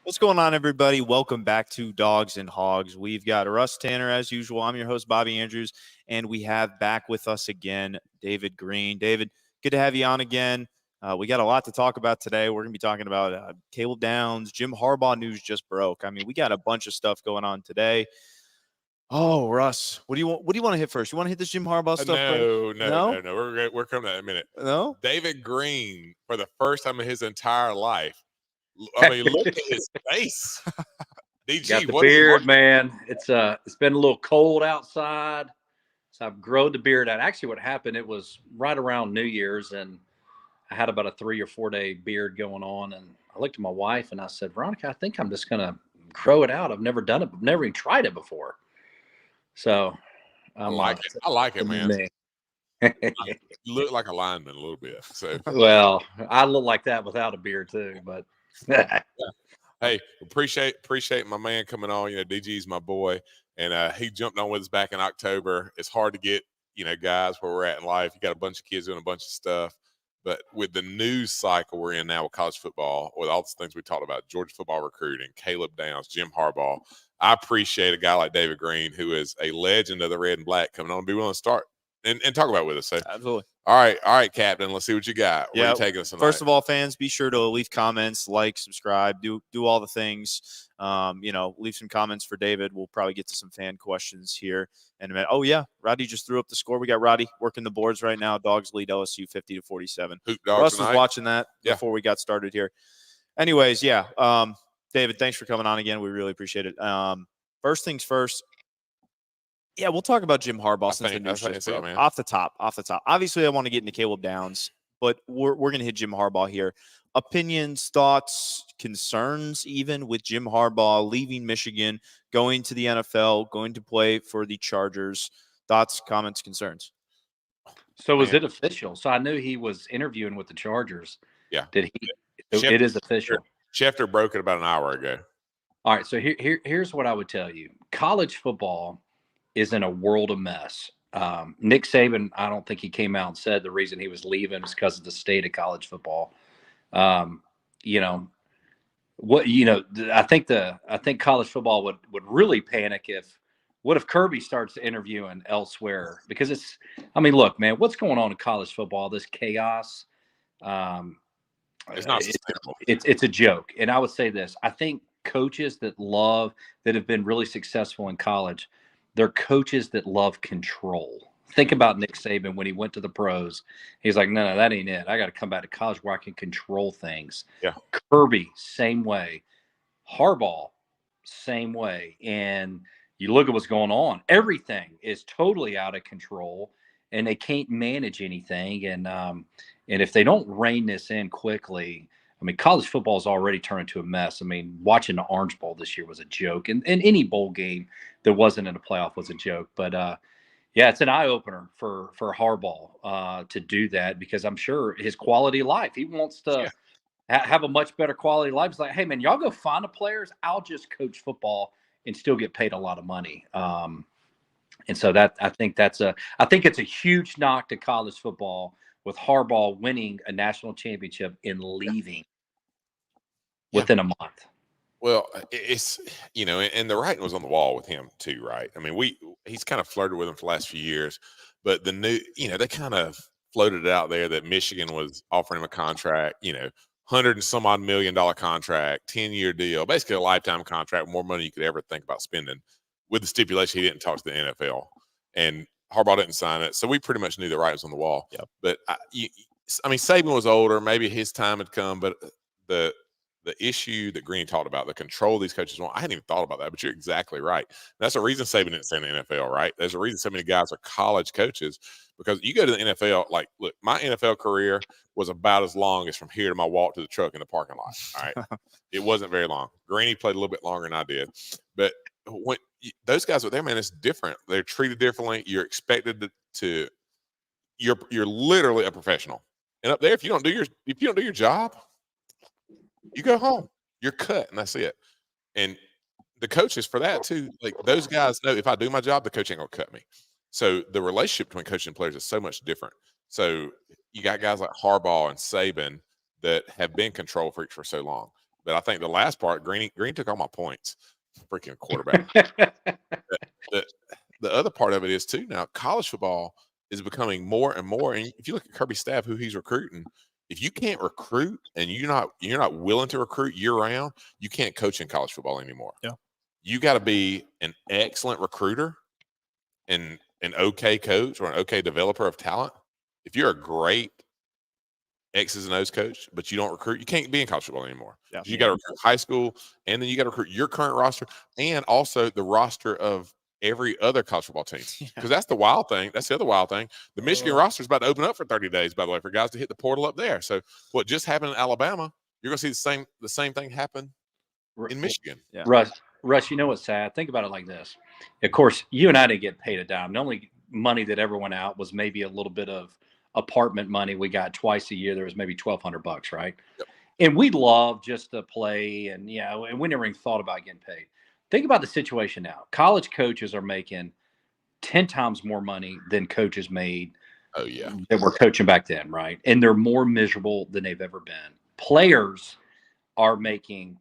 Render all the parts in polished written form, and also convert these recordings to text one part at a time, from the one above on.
What's going on, everybody? Welcome back to Dawgs and Hawgs. We've got Russ Tanner, as usual. I'm your host, Bobby Andrews, and we have back with us again, David Greene. David, good to have you on again. We got a lot to talk about today. We're going to be talking about Caleb Downs. Jim Harbaugh news just broke. I mean, we got a bunch of stuff going on today. Oh, Russ, what do you want? What do you want to hit first? You want to hit this Jim Harbaugh stuff? No. No. We're coming to that in a minute. No. David Greene, for the first time in his entire life, I mean, look at his face. DG, got the beard, man. It's been a little cold outside, so I've grown the beard out. Actually, what happened? It was right around New Year's, and I had about a 3 or 4 day beard going on. And I looked at my wife and I said, "Veronica, I think I'm just gonna grow it out. I've never done it. I've never even tried it before." So I like it. I like it, man. You look like a lineman a little bit. So well, I look like that without a beard too, but. Hey, appreciate my man coming on. You know, DG's my boy, and he jumped on with us back in October. It's hard to get, guys where we're at in life. You got a bunch of kids doing a bunch of stuff, but with the news cycle we're in now with college football, with all the things we talked about, Georgia football recruiting, Caleb Downs, Jim Harbaugh, I appreciate a guy like David Greene, who is a legend of the red and black, coming on and be willing to start and talk about it with us. So Absolutely. All right, Captain. Let's see what you got. Where are you taking us tonight? First of all, fans, be sure to leave comments, like, subscribe, do all the things. Leave some comments for David. We'll probably get to some fan questions here in a minute. Oh yeah, Roddy just threw up the score. We got Roddy working the boards right now. Dogs lead LSU 50-47. Russ was watching that before we got started here. Anyways, David, thanks for coming on again. We really appreciate it. First things first. Yeah, we'll talk about Jim Harbaugh since the news just broke. Off the top. Obviously, I want to get into Caleb Downs, but we're going to hit Jim Harbaugh here. Opinions, thoughts, concerns, even with Jim Harbaugh leaving Michigan, going to the NFL, going to play for the Chargers. Thoughts, comments, concerns. So was it official? So I knew he was interviewing with the Chargers. Yeah. Did he? It is official. Schefter broke it about an hour ago. All right. So here's what I would tell you. College football is in a world of mess. Nick Saban, I don't think he came out and said the reason he was leaving was because of the state of college football. I think college football would really panic if Kirby starts interviewing elsewhere, because look, man, what's going on in college football, this chaos, it's not sustainable. It's a joke. And I would say this, I think coaches that have been really successful in college, they're coaches that love control. Think about Nick Saban when he went to the pros. He's like, no, that ain't it. I got to come back to college where I can control things. Yeah. Kirby, same way. Harbaugh, same way. And you look at what's going on. Everything is totally out of control, and they can't manage anything. And if they don't rein this in quickly, college football has already turned into a mess. Watching the Orange Bowl this year was a joke, and any bowl game that wasn't in a playoff was a joke. But it's an eye opener for Harbaugh to do that, because I'm sure his quality of life, he wants to have a much better quality of life. It's like, hey man, y'all go find the players. I'll just coach football and still get paid a lot of money. And so I think it's a huge knock to college football, with Harbaugh winning a national championship and leaving within a month. Well, it's, and the writing was on the wall with him too, right? He's kind of flirted with him for the last few years, but the new, they kind of floated it out there that Michigan was offering him a contract, $100 and some odd $1 million contract, 10-year deal, basically a lifetime contract, more money you could ever think about spending, with the stipulation he didn't talk to the NFL. And Harbaugh didn't sign it, so we pretty much knew the writing was on the wall. Yep. But Saban was older, maybe his time had come. But the issue that Greene talked about, the control these coaches want, I hadn't even thought about that. But you're exactly right. That's the reason Saban didn't stay in the NFL, right? There's a reason so many guys are college coaches, because you go to the NFL. Like, look, my NFL career was about as long as from here to my walk to the truck in the parking lot. All right, it wasn't very long. Greene played a little bit longer than I did, but when those guys were there, man, it's different. They're treated differently. You're expected to you're literally a professional. And up there, if you don't do your job, you go home. You're cut, and that's it. And the coaches for that too, like, those guys know, if I do my job, the coach ain't gonna cut me. So the relationship between coaching and players is so much different. So you got guys like Harbaugh and Saban that have been control freaks for so long. But I think the last part, Greene took all my points. Freaking quarterback. the other part of it is too now college football is becoming more and more. And if you look at Kirby's staff, who he's recruiting, if you can't recruit and you're not willing to recruit year round, you can't coach in college football anymore. Yeah. You got to be an excellent recruiter and an okay coach or an okay developer of talent. If you're a great X's and O's coach, but you don't recruit, you can't be in college football anymore. Yeah. You got to recruit high school, and then you got to recruit your current roster and also the roster of every other college football team. Because that's the wild thing. That's the other wild thing. The Michigan roster is about to open up for 30 days, by the way, for guys to hit the portal up there. So what just happened in Alabama, you're going to see the same thing happen in Michigan. Yeah. Russ, you know what's sad? Think about it like this. Of course, you and I didn't get paid a dime. The only money that ever went out was maybe a little bit of apartment money we got twice a year. There was maybe $1,200, right? Yep. And we love just to play, and and we never even thought about getting paid. Think about the situation now. College coaches are making 10 times more money than coaches made. Oh yeah, that were coaching back then, right? And they're more miserable than they've ever been. Players are making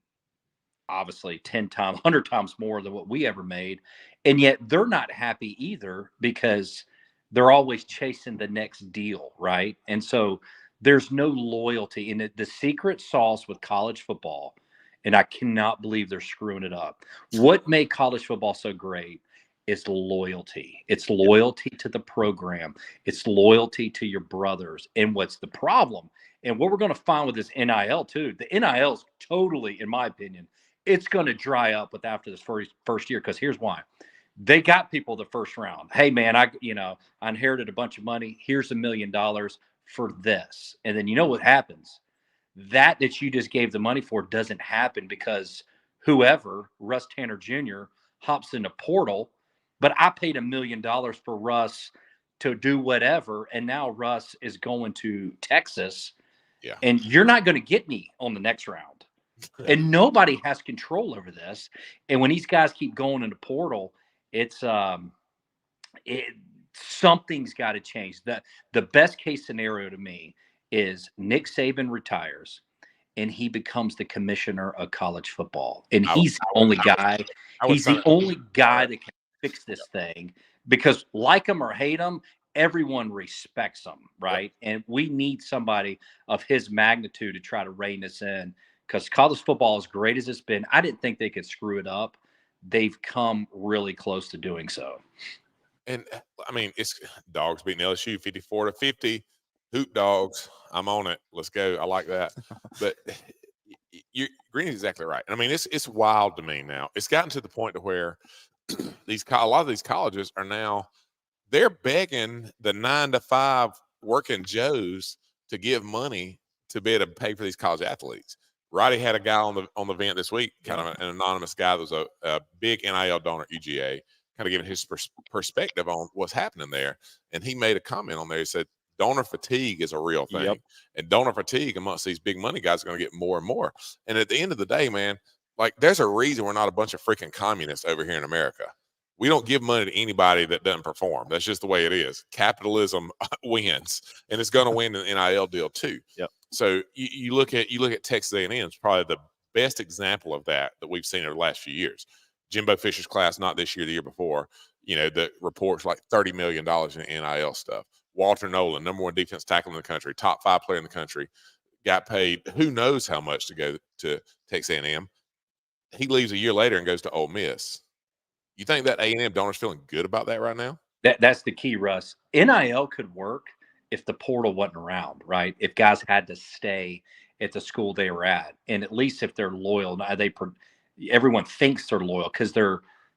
obviously 10 times, 100 times more than what we ever made. And yet they're not happy either because they're always chasing the next deal, right? And so there's no loyalty. And the secret sauce with college football, and I cannot believe they're screwing it up. What made college football so great is loyalty. It's loyalty to the program. It's loyalty to your brothers. And what's the problem? And what we're going to find with this NIL too, the NIL is totally, in my opinion, it's going to dry up with after this first year. Because here's why. They got people the first round. Hey man, I inherited a bunch of money. Here's $1 million for this. And then you know what happens? That you just gave the money for doesn't happen because whoever, Russ Tanner Jr., hops in the portal, but I paid $1 million for Russ to do whatever. And now Russ is going to Texas. Yeah. And you're not going to get me on the next round. And nobody has control over this. And when these guys keep going in the portal, it's something's got to change. The best case scenario to me is Nick Saban retires and he becomes the commissioner of college football. And he's the only guy. He's the only guy that can fix this thing because like him or hate him, everyone respects him, right? Yep. And we need somebody of his magnitude to try to rein this in because college football, as great as it's been, I didn't think they could screw it up. They've come really close to doing so. And I mean, it's Dogs beating LSU 54-50. Hoop Dogs. I'm on it. Let's go. I like that. But Greene is exactly right. I mean, it's wild to me now. It's gotten to the point to where a lot of these colleges are now they're begging the 9-to-5 working Joes to give money to be able to pay for these college athletes. Roddy had a guy on the event this week, kind of an anonymous guy that was a big NIL donor, EGA, kind of giving his perspective on what's happening there. And he made a comment on there. He said, donor fatigue is a real thing. Yep. And donor fatigue amongst these big money guys is going to get more and more. And at the end of the day, man, like there's a reason we're not a bunch of freaking communists over here in America. We don't give money to anybody that doesn't perform. That's just the way it is. Capitalism wins, and it's going to win an NIL deal too. Yep. So you look at Texas A&M is probably the best example of that we've seen over the last few years. Jimbo Fisher's class, not this year, the year before. The reports like $30 million in NIL stuff. Walter Nolan, number one defense tackle in the country, top 5 player in the country, got paid who knows how much to go to Texas A&M. He leaves a year later and goes to Ole Miss. You think that A&M donor's feeling good about that right now? That's the key, Russ. NIL could work if the portal wasn't around, right? If guys had to stay at the school they were at, and at least if they're loyal, everyone thinks they're loyal because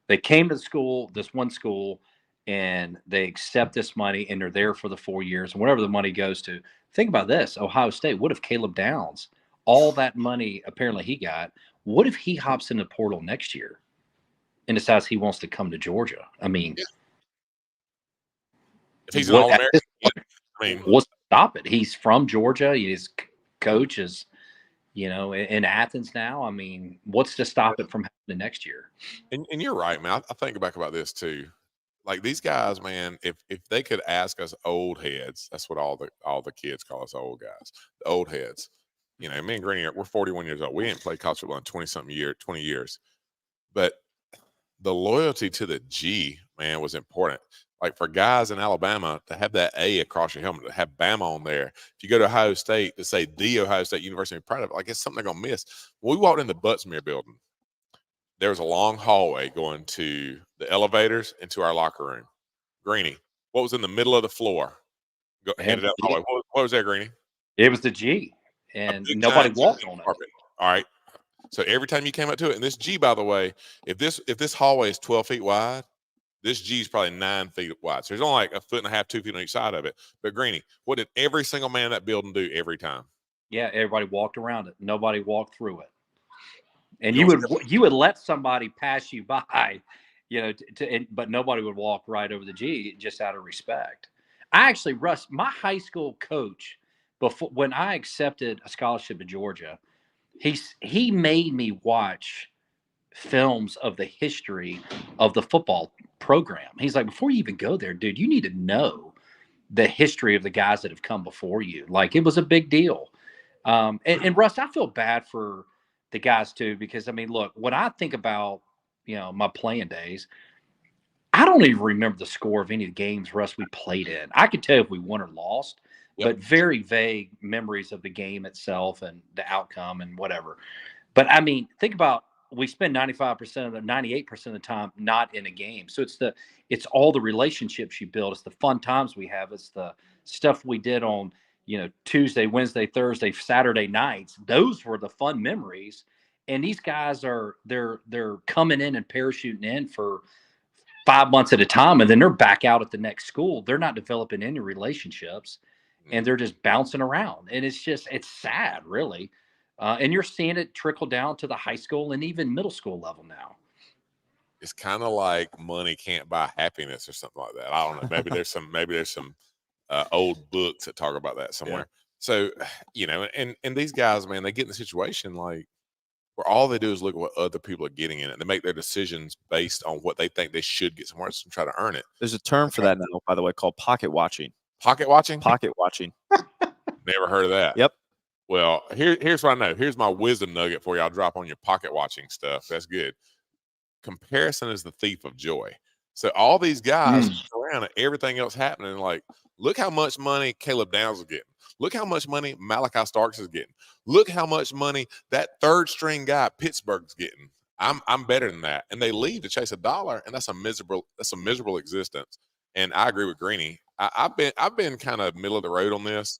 they came to this one school, and they accept this money, and they're there for the 4 years, and whatever the money goes to. Think about this: Ohio State. What if Caleb Downs, all that money apparently he got? What if he hops in the portal next year and decides he wants to come to Georgia? I mean, if he's an All-American, what's to stop it? He's from Georgia. His coach is, in Athens now. I mean, what's to stop it from happening next year? And you're right, man. I think back about this too. Like these guys, man, if they could ask us old heads, that's what all the kids call us, old guys, the old heads. you know, me and Greene, we're 41 years old. We ain't played college football in 20 years. But the loyalty to the G, man, was important. Like for guys in Alabama to have that A across your helmet, to have Bama on there. If you go to Ohio State, to say the Ohio State University, I'm proud of it, like it's something they're going to miss. When we walked in the Buttsmere building, there was a long hallway going to the elevators and to our locker room. Greenie, what was in the middle of the floor? Headed up the hallway. What was there, Greenie? It was the G, and nobody walked on it. Carpet. All right. So every time you came up to it, and this G, by the way, if this hallway is 12 feet wide, this G is probably 9 feet wide. So there's only like 1.5 feet, 2 feet on each side of it. But Greenie, what did every single man in that building do every time? Yeah, everybody walked around it. Nobody walked through it. And you would let somebody pass you by, you know, but nobody would walk right over the G just out of respect. I actually, Russ, my high school coach, before when I accepted a scholarship to Georgia, he made me watch films of the history of the football program. He's like, before you even go there, dude, you need to know the history of the guys that have come before you. Like it was a big deal. And Russ, I feel bad for the guys too, because I mean, look, when I think about, you know, my playing days, I don't even remember the score of any of the games, Russ, we played in. I could tell you if we won or lost, but very vague memories of the game itself and the outcome and whatever. But I mean, think about, we spend 95% of the 98% of the time not in a game. So it's all the relationships you build. It's the fun times we have. It's the stuff we did on, you know, Tuesday, Wednesday, Thursday, Saturday nights. Those were the fun memories. And these guys they're coming in and parachuting in for 5 months at a time, and then they're back out at the next school. They're not developing any relationships, and they're just bouncing around. And it's sad, really. And you're seeing it trickle down to the high school and even middle school level now. It's kind of like money can't buy happiness or something like that. I don't know. Maybe there's some old books that talk about that somewhere. Yeah. So, you know, and these guys, man, they get in the situation like where all they do is look at what other people are getting in it. They make their decisions based on what they think they should get somewhere else and try to earn it. There's a term for that now, by the way, called pocket watching. Pocket watching? Pocket watching. Never heard of that. Yep. Well, here's what I know. Here's my wisdom nugget for you. I'll drop on your pocket watching stuff. That's good. Comparison is the thief of joy. So all these guys around and everything else happening, like, look how much money Caleb Downs is getting. Look how much money Malachi Starks is getting. Look how much money that third string guy at Pittsburgh's getting. I'm better than that. And they leave to chase $1, and that's a miserable existence. And I agree with Greenie. I've been kind of middle of the road on this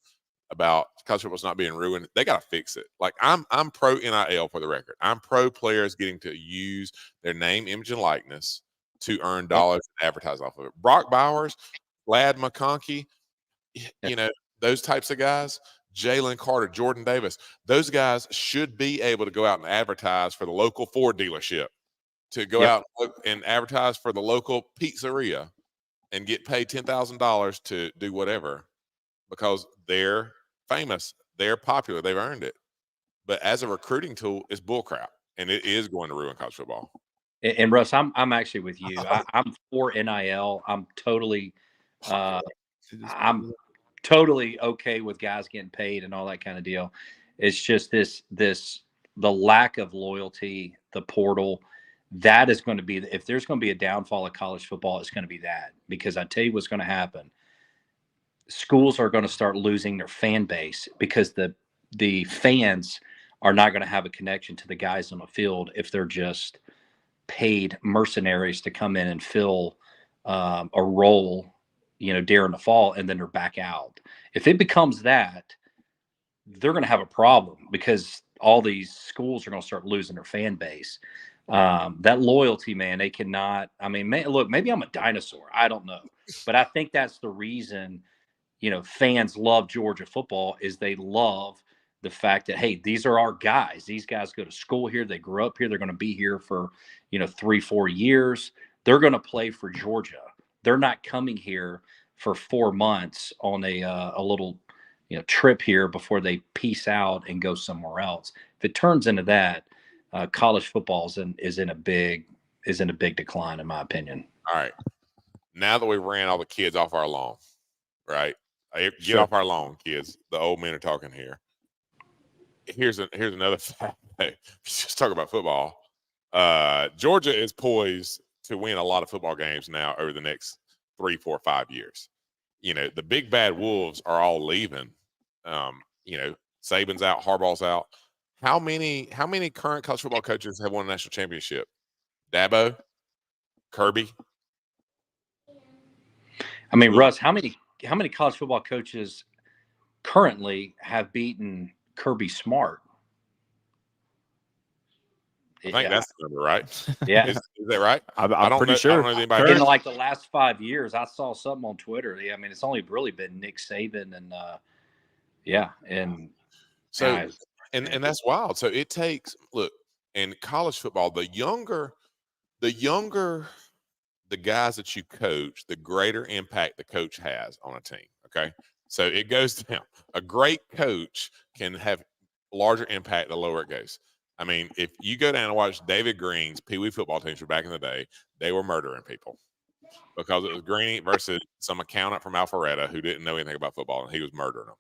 about college football's not being ruined. They got to fix it. Like I'm pro NIL for the record. I'm pro players getting to use their name, image, and likeness to earn dollars and advertise off of it. Brock Bowers, Lad McConkey, you know, those types of guys, Jalen Carter, Jordan Davis, those guys should be able to go out and advertise for the local Ford dealership, to go out and advertise for the local pizzeria and get paid $10,000 to do whatever because they're famous, they're popular, they've earned it. But as a recruiting tool, it's bullcrap, and it is going to ruin college football. And Russ, I'm actually with you. I'm for NIL. I'm totally okay with guys getting paid and all that kind of deal. It's just the lack of loyalty, the portal. That is going to be, if there's going to be a downfall of college football, it's going to be that. Because I tell you what's going to happen. Schools are going to start losing their fan base because the fans are not going to have a connection to the guys on the field if they're just paid mercenaries to come in and fill a role, you know, during the fall, and then they're back out. If it becomes that, they're going to have a problem because all these schools are going to start losing their fan base. That loyalty, man, they cannot. I mean, look, maybe I'm a dinosaur. I don't know. But I think that's the reason, you know, fans love Georgia football is they love the fact that, hey, these are our guys. These guys go to school here. They grew up here. They're going to be here for, you know, 3-4 years. They're going to play for Georgia. They're not coming here for 4 months on a little, you know, trip here before they peace out and go somewhere else. If it turns into that, college football is in a big decline, in my opinion. All right. Now that we ran all the kids off our lawn, right? Get off our lawn, kids. The old men are talking here. here's another fact. Just talk about football. Georgia is poised to win a lot of football games now over the next 3, 4, 5 years. You know, the big bad wolves are all leaving. You know, Saban's out, Harbaugh's out. How many current college football coaches have won a national championship? Dabo, Kirby. I mean, Russ, how many college football coaches currently have beaten Kirby Smart? I think that's the number, right? Yeah. Is that right? I'm pretty sure. I don't know anybody. In like the last 5 years, I saw something on Twitter. Yeah, I mean, it's only really been Nick Saban and and so and that's wild. So it takes in college football, the younger the guys that you coach, the greater impact the coach has on a team. Okay. So it goes down. A great coach can have larger impact the lower it goes. I mean, if you go down and watch David Greene's Pee Wee football teams from back in the day, they were murdering people because it was Greene versus some accountant from Alpharetta who didn't know anything about football, and he was murdering them.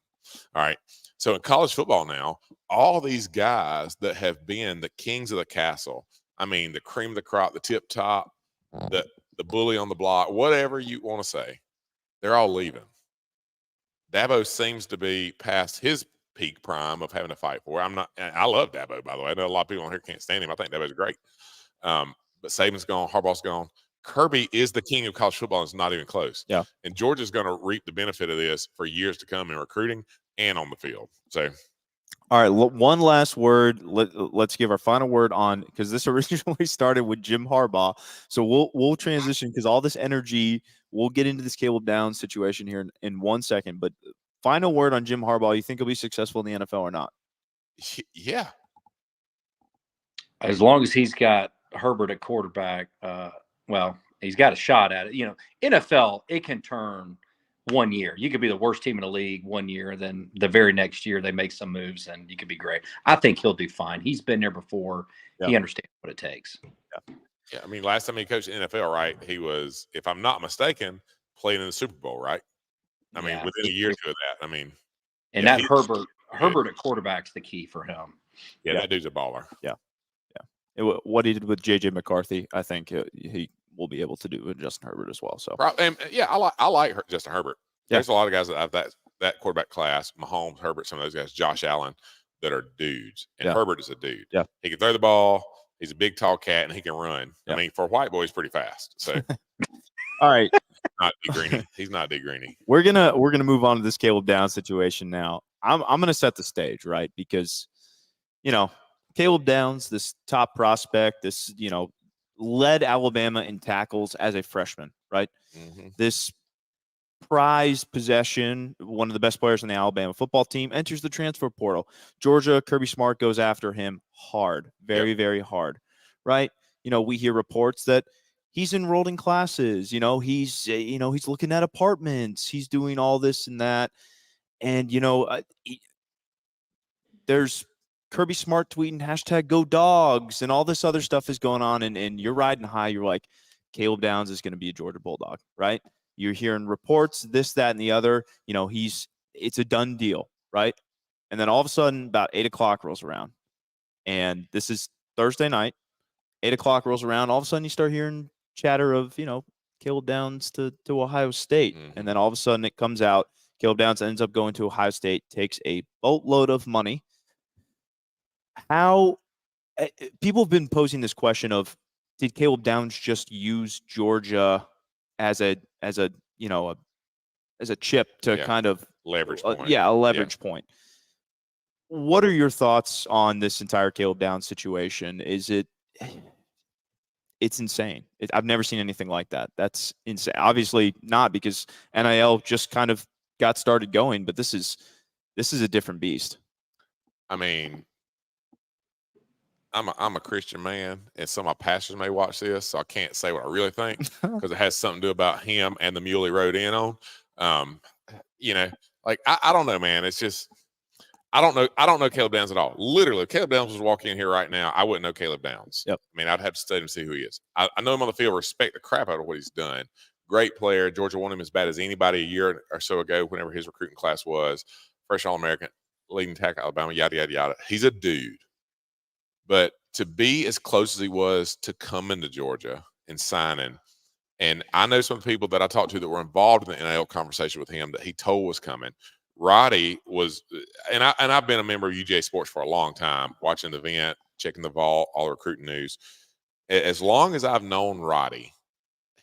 All right. So in college football now, all these guys that have been the kings of the castle, I mean, the cream of the crop, the tip top, the bully on the block, whatever you want to say, they're all leaving. Dabo seems to be past his peak prime of having to fight for. I love Dabo, by the way. I know a lot of people on here can't stand him. I think Dabo's great. But Saban's gone, Harbaugh's gone. Kirby is the king of college football. And it's not even close. Yeah. And Georgia's going to reap the benefit of this for years to come in recruiting and on the field. So, all right, one last word. Let's give our final word on, because this originally started with Jim Harbaugh. So we'll transition, because all this energy, we'll get into this Caleb Downs situation here in 1 second. But final word on Jim Harbaugh. You think he'll be successful in the NFL or not? Yeah. As long as he's got Herbert at quarterback, well, he's got a shot at it. You know, NFL, it can turn 1 year. You could be the worst team in the league 1 year, then the very next year they make some moves and you could be great. I think he'll do fine. He's been there before. Yeah. He understands what it takes. Yeah. I mean, last time he coached the NFL, right, he was, if I'm not mistaken, playing in the Super Bowl, right? I mean, within a year or two of that. I mean, and that Herbert at quarterback's the key for him. Yeah, that dude's a baller. Yeah. What he did with J.J. McCarthy, I think he will be able to do with Justin Herbert as well. So, and I like Justin Herbert. Yeah. There's a lot of guys that have that quarterback class, Mahomes, Herbert, some of those guys, Josh Allen, that are dudes. And Herbert is a dude. Yeah. He can throw the ball. He's a big, tall cat, and he can run. Yeah. I mean, for a white boy, he's pretty fast. So, all right. Not DGreene. He's not DGreene. We're gonna move on to this Caleb Downs situation now. I'm gonna set the stage, right? Because, you know, Caleb Downs, this top prospect, this, you know, led Alabama in tackles as a freshman, right? Mm-hmm. This prized possession, one of the best players on the Alabama football team, enters the transfer portal. Georgia, Kirby Smart goes after him hard, very, very hard, right? You know, we hear reports that he's enrolled in classes, he's looking at apartments, he's doing all this and that. And, there's Kirby Smart tweeting #GoDogs and all this other stuff is going on. And you're riding high. You're like, Caleb Downs is going to be a Georgia Bulldog, right? You're hearing reports, this, that, and the other. It's a done deal, right? And then all of a sudden, about 8 o'clock rolls around. And this is Thursday night. 8 o'clock rolls around. All of a sudden, you start hearing chatter of, Caleb Downs to Ohio State. Mm-hmm. And then all of a sudden, it comes out. Caleb Downs ends up going to Ohio State, takes a boatload of money. How people have been posing this question of, did Caleb Downs just use Georgia as a chip to kind of leverage point? A leverage point. What are your thoughts on this entire Caleb Downs situation? It's insane. I've never seen anything like that. That's insane. Obviously not, because NIL just kind of got started going, but this is a different beast. I mean, I'm a Christian man, and some of my pastors may watch this, so I can't say what I really think because it has something to do about him and the mule he rode in on. I don't know, man. It's just I don't know Caleb Downs at all. Literally, if Caleb Downs was walking in here right now, I wouldn't know Caleb Downs. Yep. I mean, I'd have to study him to see who he is. I know him on the field, respect the crap out of what he's done. Great player. Georgia won him as bad as anybody a year or so ago whenever his recruiting class was. Fresh All-American. leading tackle Alabama, yada, yada, yada. He's a dude. But to be as close as he was to coming to Georgia and signing, and I know some people that I talked to that were involved in the NIL conversation with him that he told was coming. Roddy was, and I've been a member of UGA Sports for a long time, watching the event, checking the vault, all the recruiting news. As long as I've known Roddy,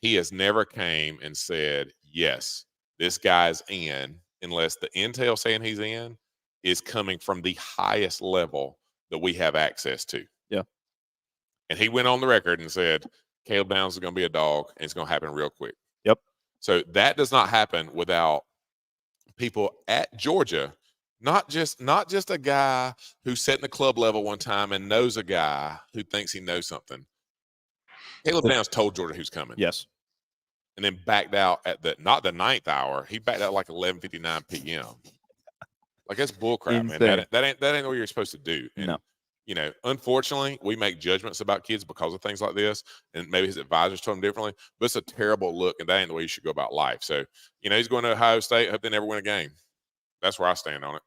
he has never came and said, yes, this guy's in, unless the intel saying he's in is coming from the highest level that we have access to. Yeah. And he went on the record and said, Caleb Downs is going to be a dog, and it's going to happen real quick. Yep. So that does not happen without people at Georgia, not just a guy who's sat in the club level one time and knows a guy who thinks he knows something. Caleb Downs told Georgia who's coming. Yes. And then backed out at not the 9th hour. He backed out like 11:59 p.m. Like, that's bullcrap, man. That ain't what you're supposed to do. And, no. You know, unfortunately, we make judgments about kids because of things like this, and maybe his advisors told him differently, but it's a terrible look, and that ain't the way you should go about life. So, you know, he's going to Ohio State. Hope they never win a game. That's where I stand on it.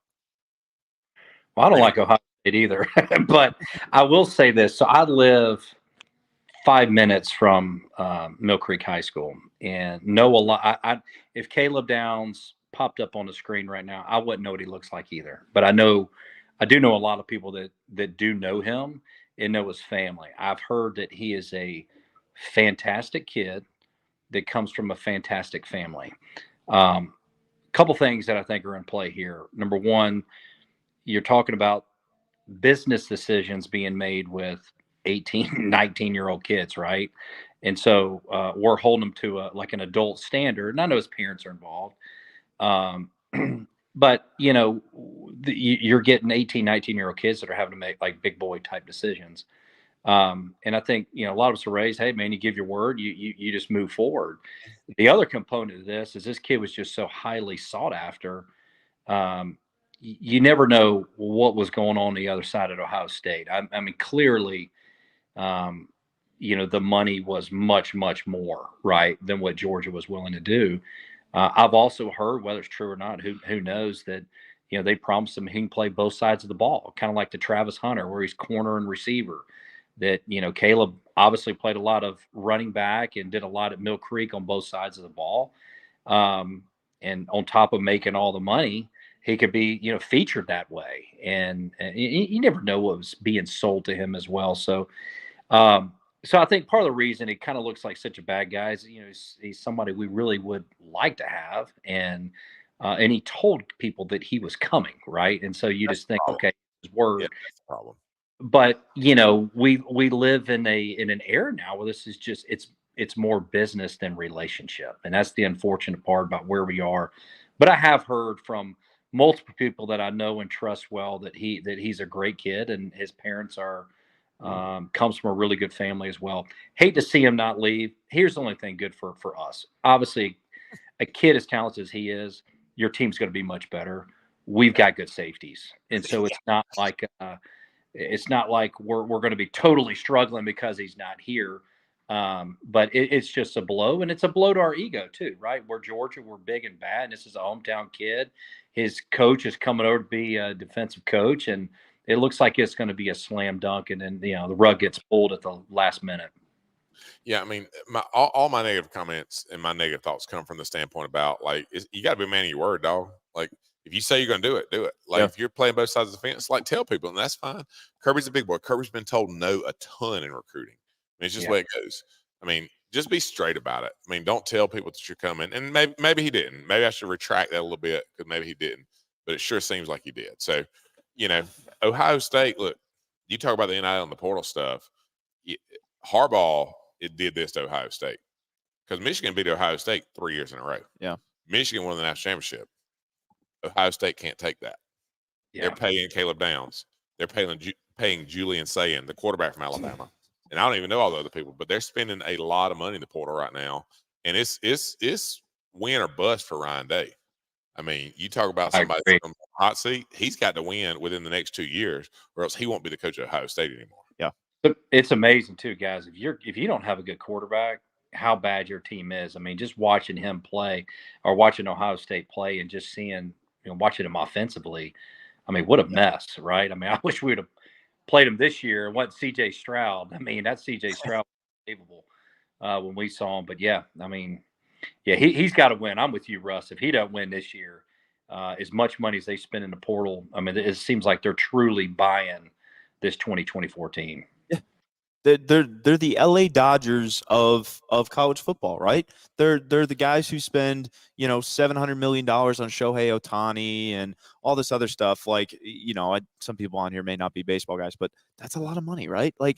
Well, I don't like Ohio State either, but I will say this. So I live 5 minutes from Mill Creek High School, and know a lot. If Caleb Downs popped up on the screen right now, I wouldn't know what he looks like either. But I do know a lot of people that do know him and know his family. I've heard that he is a fantastic kid that comes from a fantastic family. Couple things that I think are in play here. Number one, you're talking about business decisions being made with 18, 19-year-old kids, right? And so we're holding them to like an adult standard. And I know his parents are involved. But, you know, you're getting 18, 19-year-old kids that are having to make like big boy type decisions. And I think, you know, a lot of us are raised, hey, man, you give your word, you just move forward. The other component of this is this kid was just so highly sought after. You never know what was going on the other side at Ohio State. I mean, clearly, you know, the money was much, much more, right, than what Georgia was willing to do. I've also heard, whether it's true or not, who knows, that, you know, they promised him he can play both sides of the ball, kind of like the Travis Hunter, where he's corner and receiver. That, you know, Caleb obviously played a lot of running back and did a lot at Mill Creek on both sides of the ball. And on top of making all the money, he could be, you know, featured that way. And you never know what was being sold to him as well. So, so I think part of the reason it kind of looks like such a bad guy is, you know, he's somebody we really would like to have. And he told people that he was coming, right? And so you just think, okay, his word. Yeah, that's the problem. But, you know, we live in an era now where this is just, it's more business than relationship. And that's the unfortunate part about where we are. But I have heard from multiple people that I know and trust well that he's a great kid, and his parents are comes from a really good family as well. Hate to see him not leave. Here's the only thing good for us. Obviously, a kid as talented as he is, your team's going to be much better. We've got good safeties, and so it's not like we're going to be totally struggling because he's not here. But it's just a blow, and it's a blow to our ego too, right? We're Georgia, we're big and bad, and this is a hometown kid. His coach is coming over to be a defensive coach, and it looks like it's going to be a slam dunk, and then, you know, the rug gets pulled at the last minute. Yeah, I mean, all my negative comments and my negative thoughts come from the standpoint about, like, you got to be a man of your word, dog. Like, if you say you're going to do it, do it. Like, if you're playing both sides of the fence, like, tell people, and that's fine. Kirby's a big boy. Kirby's been told no a ton in recruiting. I mean, it's just the way it goes. I mean, just be straight about it. I mean, don't tell people that you're coming. And maybe he didn't. Maybe I should retract that a little bit, because maybe he didn't. But it sure seems like he did. So, you know, Ohio State, look, you talk about the NIL and the portal stuff. Harbaugh, it did this to Ohio State, because Michigan beat Ohio State 3 years in a row. Yeah. Michigan won the national championship. Ohio State can't take that. Yeah. They're paying Caleb Downs. They're paying Julian Sayin, the quarterback from Alabama. And I don't even know all the other people, but they're spending a lot of money in the portal right now. And it's win or bust for Ryan Day. I mean, you talk about somebody from the hot seat, he's got to win within the next 2 years, or else he won't be the coach of Ohio State anymore. Yeah. But it's amazing too, guys. If you don't have a good quarterback, how bad your team is. I mean, just watching him play, or watching Ohio State play, and just seeing, you know, watching him offensively, I mean, what a mess, right? I mean, I wish we would have played him this year and what C.J. Stroud. I mean, that C.J. Stroud was unbelievable when we saw him. But yeah, I mean, yeah, he's got to win. I'm with you, Russ. If he doesn't win this year, as much money as they spend in the portal, I mean, it seems like they're truly buying this 2024 team. They're the LA Dodgers of college football, right? They're the guys who spend, $700 million on Shohei Ohtani and all this other stuff. Like, some people on here may not be baseball guys, but that's a lot of money, right? Like,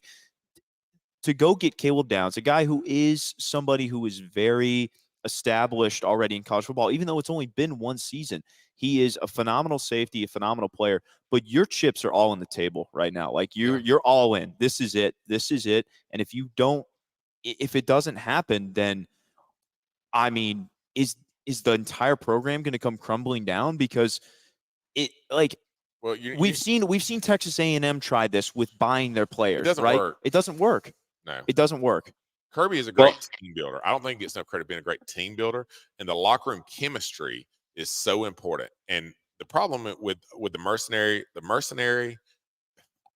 to go get Caleb Downs, a guy who is somebody who is very established already in college football, even though it's only been one season. He is a phenomenal safety, a phenomenal player, but your chips are all on the table right now. Like you're all in. This is it. This is it. And if it doesn't happen, then I mean, is the entire program going to come crumbling down? Because we've seen Texas A&M try this with buying their players. It doesn't right? work. It doesn't work. No, it doesn't work. Kirby is a great team builder. I don't think he gets enough credit being a great team builder, and the locker room chemistry is so important. And the problem with the mercenary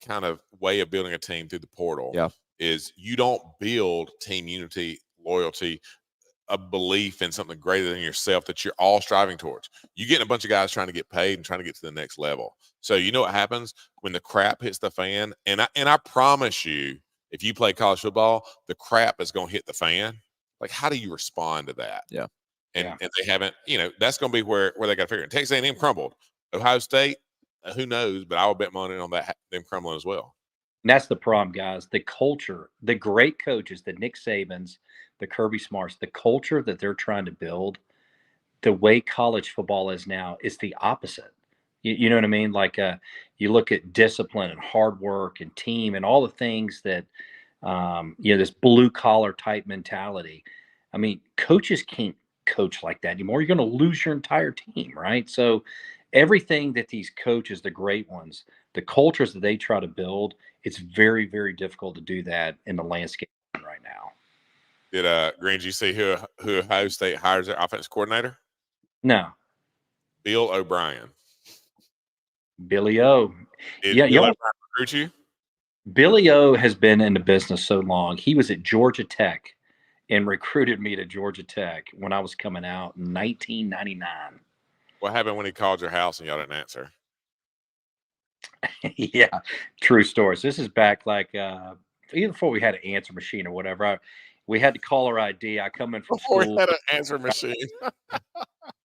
kind of way of building a team through the portal is you don't build team unity, loyalty, a belief in something greater than yourself that you're all striving towards. You get a bunch of guys trying to get paid and trying to get to the next level. So you know what happens when the crap hits the fan? And I promise you, if you play college football, the crap is going to hit the fan. Like, how do you respond to that? Yeah. And they haven't, that's going to be where they got to figure it. Texas A&M crumbled. Ohio State, who knows? But I will bet money on them crumbling as well. And that's the problem, guys. The culture, the great coaches, the Nick Sabans, the Kirby Smarts, the culture that they're trying to build, the way college football is now, is the opposite. You know what I mean? Like you look at discipline and hard work and team and all the things that, this blue collar type mentality. I mean, coaches can't coach like that anymore. You're going to lose your entire team, right? So everything that these coaches, the great ones, the cultures that they try to build, it's very, very difficult to do that in the landscape right now. Did Greene, did you see who Ohio State hires their offense coordinator? No. Bill O'Brien. Billy O. Did Bill O'Brien recruit you? Billy O has been in the business so long. He was at Georgia Tech and recruited me to Georgia Tech when I was coming out in 1999. What happened when he called your house and y'all didn't answer? Yeah, true story. So this is back like even before we had an answer machine or whatever. We had to call our ID. I come in from before school. We had an answer machine.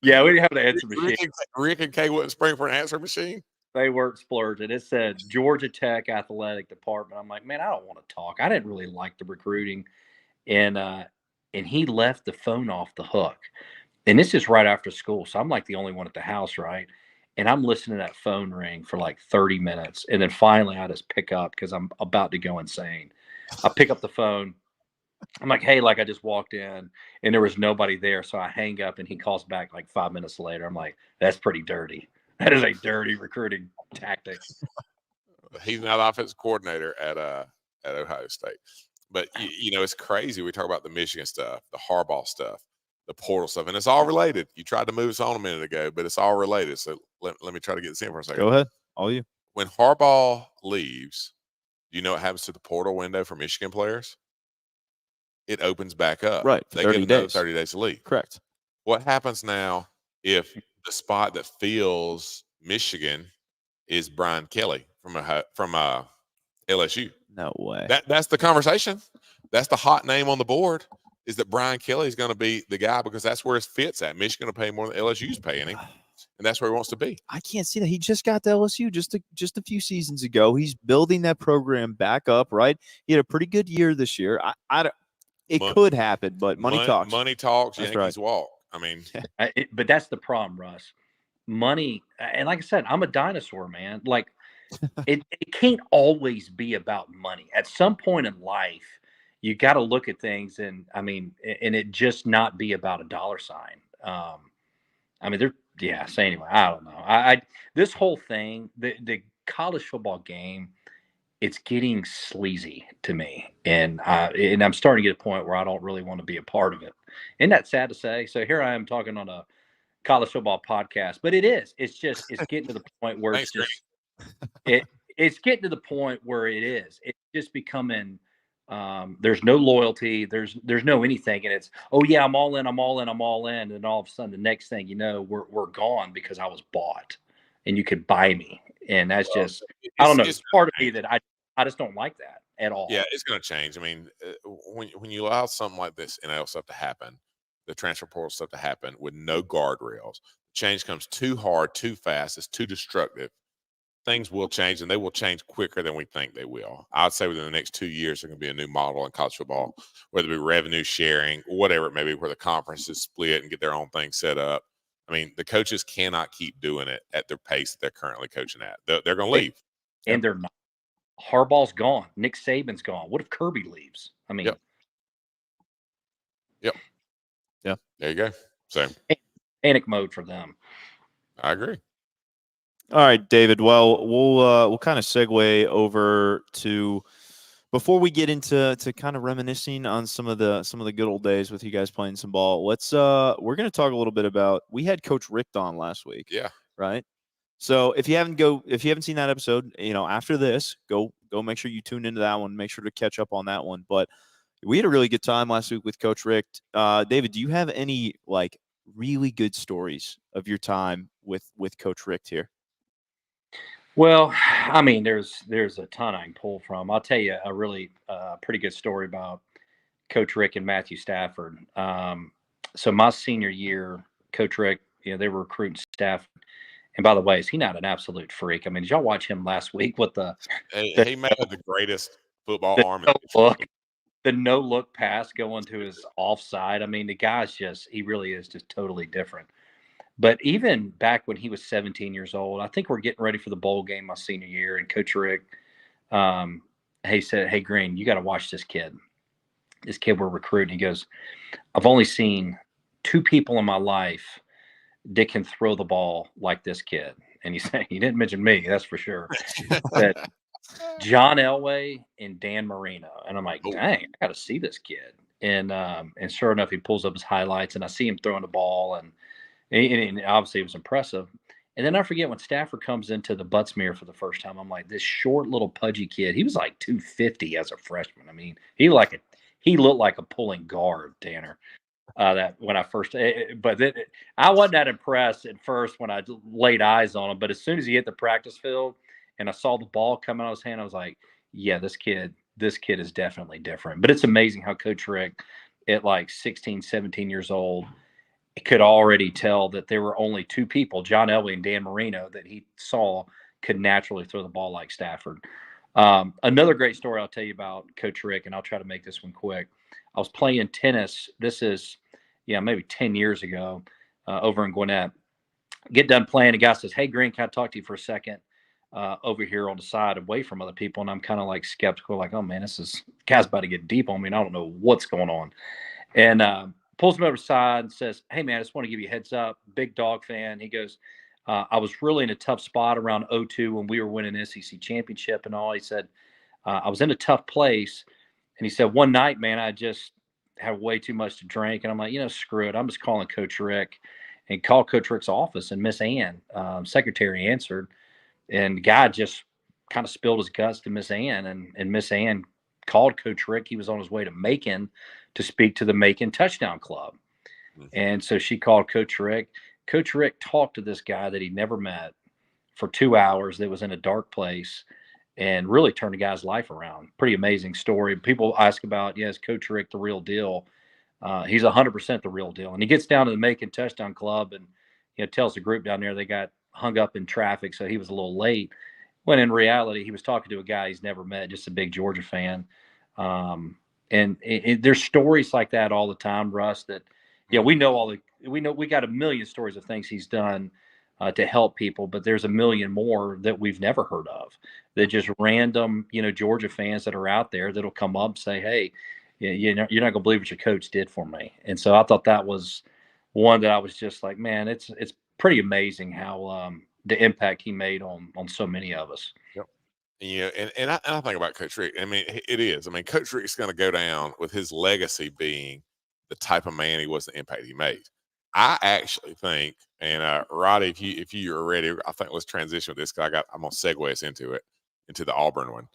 Yeah, we didn't have an answer machine. Rick and Kay wouldn't spring for an answer machine. They weren't splurging. It said Georgia Tech Athletic Department. I'm like, man, I don't want to talk. I didn't really like the recruiting, and he left the phone off the hook. And this is right after school, so I'm like the only one at the house, right? And I'm listening to that phone ring for like 30 minutes, and then finally I just pick up because I'm about to go insane. I pick up the phone. I'm like, hey, like I just walked in and there was nobody there. So I hang up and he calls back like 5 minutes later. I'm like, that's pretty dirty. That is a dirty recruiting tactic. He's now the offensive coordinator at Ohio State. But, it's crazy. We talk about the Michigan stuff, the Harbaugh stuff, the portal stuff, and it's all related. You tried to move us on a minute ago, but it's all related. So let me try to get this in for a second. Go ahead. All you. When Harbaugh leaves, do you know what happens to the portal window for Michigan players? It opens back up. Right. They get another 30 days to leave. Correct. What happens now if the spot that fills Michigan is Brian Kelly from LSU? No way. That's the conversation. That's the hot name on the board, is that Brian Kelly is going to be the guy because that's where his fit's at. Michigan will pay more than LSU's paying him, and that's where he wants to be. I can't see that. He just got to LSU just a few seasons ago. He's building that program back up, right? He had a pretty good year this year. It could happen, but money talks. Money talks. That's Yankees right. walk. I mean, but that's the problem, Russ. Money, and like I said, I'm a dinosaur, man. Like it can't always be about money. At some point in life, you got to look at things, and it just not be about a dollar sign. So anyway, I don't know. This whole thing, the college football game, it's getting sleazy to me, and I'm starting to get a point where I don't really want to be a part of it. Isn't that sad to say? So here I am talking on a college football podcast, but it's getting to the point where Thanks, it's just it's getting to the point where it's just becoming there's no loyalty, there's no anything, and it's, oh yeah, I'm all in, and all of a sudden the next thing you know, we're gone because I was bought and you could buy me. And that's just, I don't know, it's part of me that I just don't like that at all. Yeah, it's going to change. I mean, when you allow something like this NIL stuff to happen, the transfer portal stuff to happen with no guardrails, change comes too hard, too fast, it's too destructive. Things will change, and they will change quicker than we think they will. I'd say within the next 2 years, there's going to be a new model in college football, whether it be revenue sharing, whatever it may be, where the conferences split and get their own thing set up. I mean, the coaches cannot keep doing it at their pace that they're currently coaching at. They're going to leave. And they're not. Harbaugh's gone. Nick Saban's gone. What if Kirby leaves? I mean, Yep. Yeah. There you go. So panic mode for them. I agree. All right, David. Well, we'll kind of segue over to, before we get into kind of reminiscing on some of the good old days with you guys playing some ball. We're going to talk a little bit about, we had Coach Richt on last week. Yeah. Right. So if you haven't seen that episode, after this, go make sure you tune into that one. Make sure to catch up on that one. But we had a really good time last week with Coach Richt. David, do you have any like really good stories of your time with Coach Richt here? Well, I mean, there's a ton I can pull from. I'll tell you a really pretty good story about Coach Richt and Matthew Stafford. So my senior year, Coach Richt, they were recruiting Stafford. And by the way, is he not an absolute freak? I mean, did y'all watch him last week with he made the greatest football arm in the no-look pass going to his offside? I mean, the guy's he really is just totally different. But even back when he was 17 years old, I think we're getting ready for the bowl game my senior year, and Coach Richt, he said, "Hey, Greene, you got to watch this kid. This kid we're recruiting." He goes, "I've only seen 2 people in my life that can throw the ball like this kid." And he didn't mention me, that's for sure. That John Elway and Dan Marino. And I'm like, dang, I got to see this kid. And sure enough, he pulls up his highlights, and I see him throwing the ball, and obviously it was impressive. And then I forget, when Stafford comes into the Buttsmere for the first time, I'm like, this short little pudgy kid, he was like 250 as a freshman. I mean, he looked like a pulling guard, Tanner. That when I first, but I wasn't that impressed at first when I laid eyes on him. But as soon as he hit the practice field and I saw the ball come out of his hand, I was like, yeah, this kid is definitely different. But it's amazing how Coach Richt, at like 16, 17 years old, could already tell that there were only 2 people, John Elway and Dan Marino, that he saw could naturally throw the ball like Stafford. Another great story I'll tell you about Coach Richt, and I'll try to make this one quick. I was playing tennis. This is, maybe 10 years ago, over in Gwinnett. Get done playing. A guy says, "Hey, Greene, can I talk to you for a second over here on the side, away from other people?" And I'm kind of like skeptical, like, oh man, guy's about to get deep on me, and I don't know what's going on. And pulls me over the side and says, "Hey man, I just want to give you a heads up. Big Dog fan." He goes, "I was really in a tough spot around 2002 when we were winning the SEC championship and all." He said, "I was in a tough place." And he said, "One night, man, I just had way too much to drink." And I'm like, screw it. I'm just calling Coach Richt. And called Coach Richt's office, and Miss Ann, secretary, answered. And the guy just kind of spilled his guts to Miss Ann. And Miss Ann called Coach Richt. He was on his way to Macon to speak to the Macon Touchdown Club. Mm-hmm. And so she called Coach Richt. Coach Richt talked to this guy that he never met for 2 hours, that was in a dark place, and really turned the guy's life around. Pretty amazing story. People ask about, is Coach Richt the real deal? He's 100% the real deal. And he gets down to the Macon Touchdown Club and tells the group down there they got hung up in traffic, so he was a little late. When in reality, he was talking to a guy he's never met, just a big Georgia fan. And there's stories like that all the time, Russ, that we got a million stories of things he's done to help people, but there's a million more that we've never heard of. That just random, Georgia fans that are out there that'll come up and say, "Hey, you're not going to believe what your coach did for me." And so I thought that was one that I was just like, man, it's pretty amazing how the impact he made on so many of us. Yep. And I think about Coach Richt. I mean, it is. I mean, Coach Richt's going to go down with his legacy being the type of man he was, the impact he made. I actually think, and Roddy, if you are ready, I think let's transition with this because I'm gonna segue us into the Auburn one.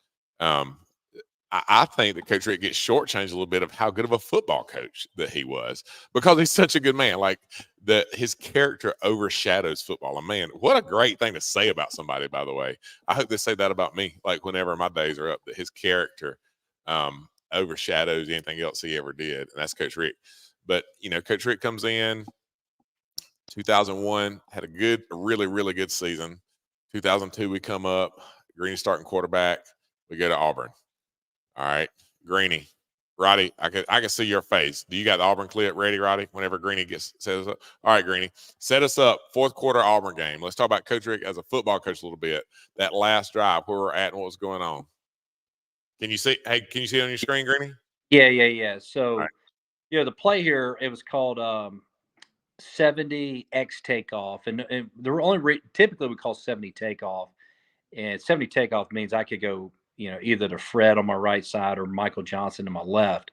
I think that Coach Rick gets shortchanged a little bit of how good of a football coach that he was because he's such a good man. Like his character overshadows football. And man, what a great thing to say about somebody, by the way. I hope they say that about me, like whenever my days are up, that his character overshadows anything else he ever did. And that's Coach Rick. But, Coach Rick comes in 2001, had a really, really good season. 2002, we come up, Greene starting quarterback. We go to Auburn. All right, Greene, Roddy, I can see your face. Do you got the Auburn clip ready, Roddy? Whenever Greene set us up. All right, Greene, set us up. Fourth quarter Auburn game. Let's talk about Coach Rick as a football coach a little bit. That last drive, where we're at and what was going on. Can you see? Hey, can you see it on your screen, Greene? Yeah. So, right. The play here, it was called 70X takeoff, and the only typically we call 70 takeoff, and 70 takeoff means I could go, either to Fred on my right side or Michael Johnson to my left.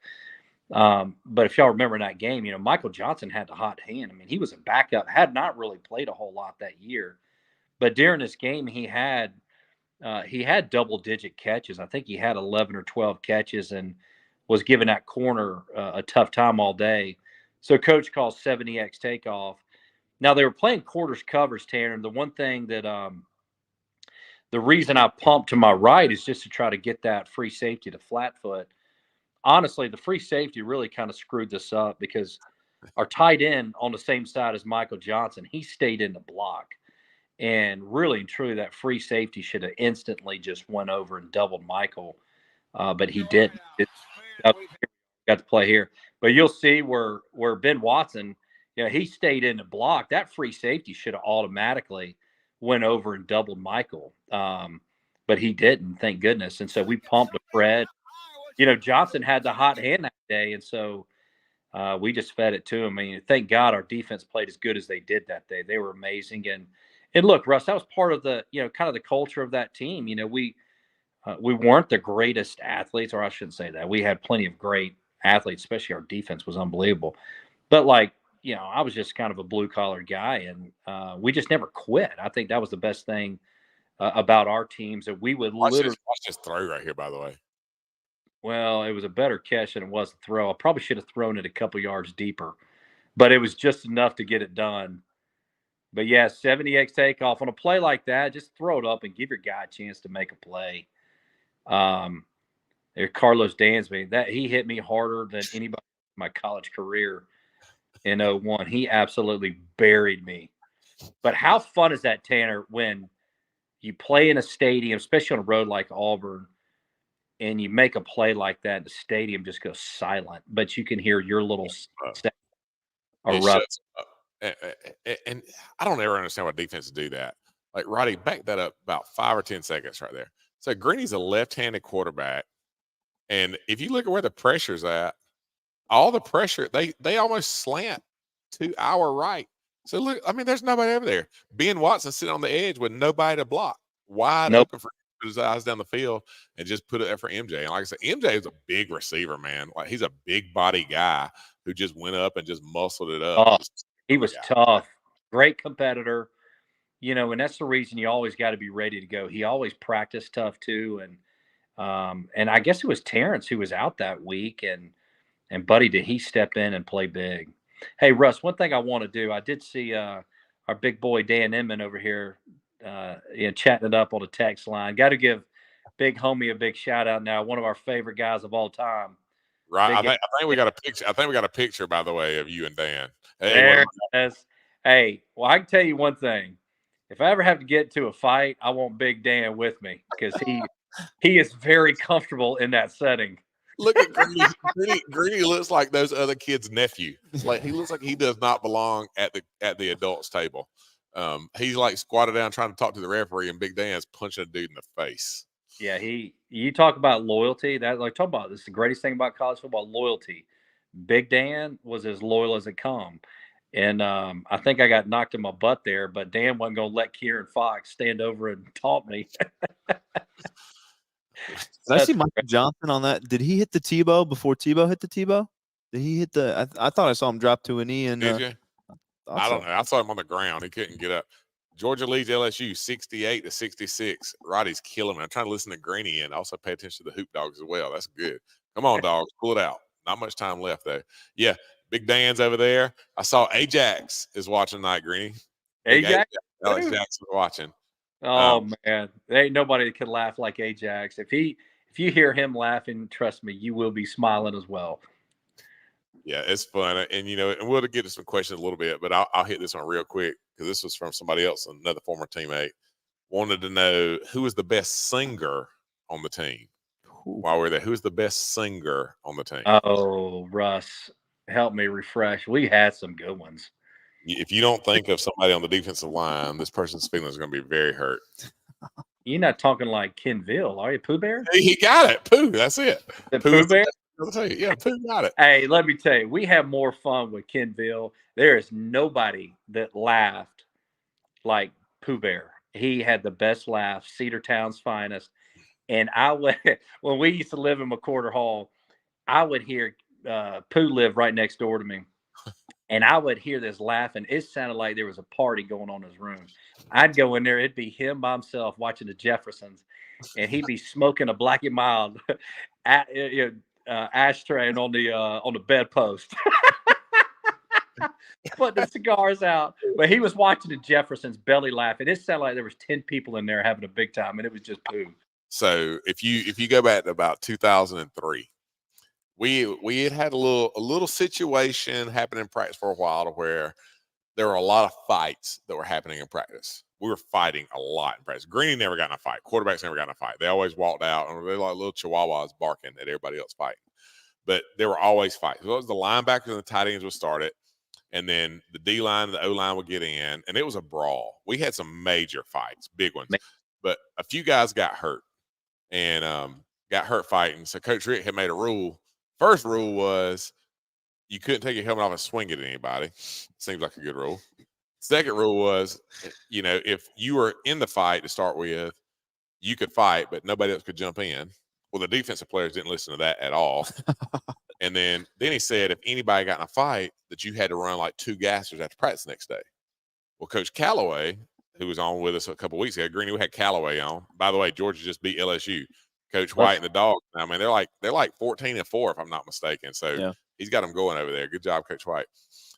But if y'all remember that game, Michael Johnson had the hot hand. I mean, he was a backup, had not really played a whole lot that year, but during this game, he had double-digit catches. I think he had 11 or 12 catches and was giving that corner a tough time all day. So coach calls 70X takeoff. Now they were playing quarters covers, Tanner. And the one thing that the reason I pumped to my right is just to try to get that free safety to flat foot. Honestly, the free safety really kind of screwed this up because our tight end on the same side as Michael Johnson, he stayed in the block. And really and truly, that free safety should have instantly just went over and doubled Michael. But he didn't. Got to play here. But you'll see where Ben Watson, he stayed in the block. That free safety should have automatically went over and doubled Michael. But he didn't, thank goodness. And so we pumped to Fred. Johnson had the hot hand that day. And so we just fed it to him. I mean, thank God our defense played as good as they did that day. They were amazing. And look, Russ, that was part of the, kind of the culture of that team. We weren't the greatest athletes, or I shouldn't say that. We had plenty of great athletes, especially our defense was unbelievable. But I was just kind of a blue collar guy, and we just never quit. I think that was the best thing about our teams, that we would watch this throw right here, by the way. Well, it was a better catch than it was a throw. I probably should have thrown it a couple yards deeper, but it was just enough to get it done. But yeah, 70X takeoff on a play like that, just throw it up and give your guy a chance to make a play. Carlos Dansby, that he hit me harder than anybody in my college career in 01. He absolutely buried me. But how fun is that, Tanner, when you play in a stadium, especially on a road like Auburn, and you make a play like that, and the stadium just goes silent, but you can hear your little erupt. And I don't ever understand why defenses do that. Like, Roddy, back that up about 5 or 10 seconds right there. So Greene's a left-handed quarterback, and if you look at where the pressure's at, all the pressure, they almost slant to our right. So look, I mean, there's nobody over there. Ben Watson sitting on the edge with nobody to block, wide open for his eyes down the field, and just put it there for MJ. And like I said, MJ is a big receiver, man. Like, he's a big body guy who just went up and just muscled it up. Oh, he was tough, great competitor. And that's the reason you always got to be ready to go. He always practiced tough too, and I guess it was Terrence who was out that week, and Buddy, did he step in and play big? Hey, Russ, one thing I want to do, I did see our big boy Dan Inman over here, chatting it up on the text line. Got to give big homie a big shout out now. One of our favorite guys of all time. Right. I think we got a picture. I think we got a picture, by the way, of you and Dan. Hey, there it is. Hey, well, I can tell you one thing. If I ever have to get to a fight, I want Big Dan with me, because he is very comfortable in that setting. Look at Greene. Greene looks like those other kids' nephew. Like, he looks like he does not belong at the adults table. He's like squatted down trying to talk to the referee, and Big Dan's punching a dude in the face. Yeah, you talk about loyalty. This is the greatest thing about college football, loyalty. Big Dan was as loyal as it come. And I think I got knocked in my butt there, but Dan wasn't going to let Kieran Fox stand over and taunt me. Did I see Michael Johnson on that? Did he hit the Tebow before Tebow hit the Tebow? Did he hit the? I thought I saw him drop to a knee and. I don't know. I saw him on the ground. He couldn't get up. Georgia leads LSU 68-66. Roddy's killing me. I'm trying to listen to Greene and also pay attention to the Hoop Dogs as well. That's good. Come on, dogs. Pull it out. Not much time left, though. Yeah, Big Dan's over there. I saw Ajax is watching tonight, Greene. Ajax? Alex Jackson's watching. Oh, man. There ain't nobody that can laugh like Ajax. If you hear him laughing, trust me, you will be smiling as well. Yeah, it's fun. And, and we'll get to some questions a little bit, but I'll hit this one real quick because this was from somebody else, another former teammate. Wanted to know who is the best singer on the team. While we're there, who's the best singer on the team? Oh, Russ, help me refresh. We had some good ones. If you don't think of somebody on the defensive line, this person's feelings are going to be very hurt. You're not talking like Kenville, are you, Pooh Bear? He got it. Pooh, that's it. Pooh Bear? Yeah, Pooh got it. Hey, let me tell you, we have more fun with Kenville. There is nobody that laughed like Pooh Bear. He had the best laugh, Cedar Town's finest. And when we used to live in McCorder Hall, I would hear Pooh live right next door to me. And I would hear this laughing. It sounded like there was a party going on in his room. I'd go in there. It'd be him by himself watching the Jeffersons. And he'd be smoking a Black and Mild ashtray on the bedpost. Putting the cigars out. But he was watching the Jeffersons belly laughing. It sounded like there was 10 people in there having a big time. And it was just Pooh. So if you go back to about 2003, we had a little situation happen in practice for a while to where there were a lot of fights that were happening in practice. We were fighting a lot in practice. Greene never got in a fight. Quarterbacks never got in a fight. They always walked out and they're like little chihuahuas barking at everybody else fighting. But there were always fights. So it was the linebackers and the tight ends would start it, and then the D line and the O line would get in, and it was a brawl. We had some major fights, big ones, but a few guys got hurt. And got hurt fighting. So Coach Rick had made a rule. First rule was you couldn't take your helmet off and swing it at anybody. Seems like a good rule. Second rule was, if you were in the fight to start with, you could fight, but nobody else could jump in. Well, the defensive players didn't listen to that at all. And then he said if anybody got in a fight, that you had to run like 2 gassers after practice the next day. Well, Coach Calloway, who was on with us a couple of weeks ago, Greene, we had Callaway on. By the way, Georgia just beat LSU. Coach White and the Dogs. I mean, they're like 14-4 if I'm not mistaken. So he's got them going over there. Good job, Coach White.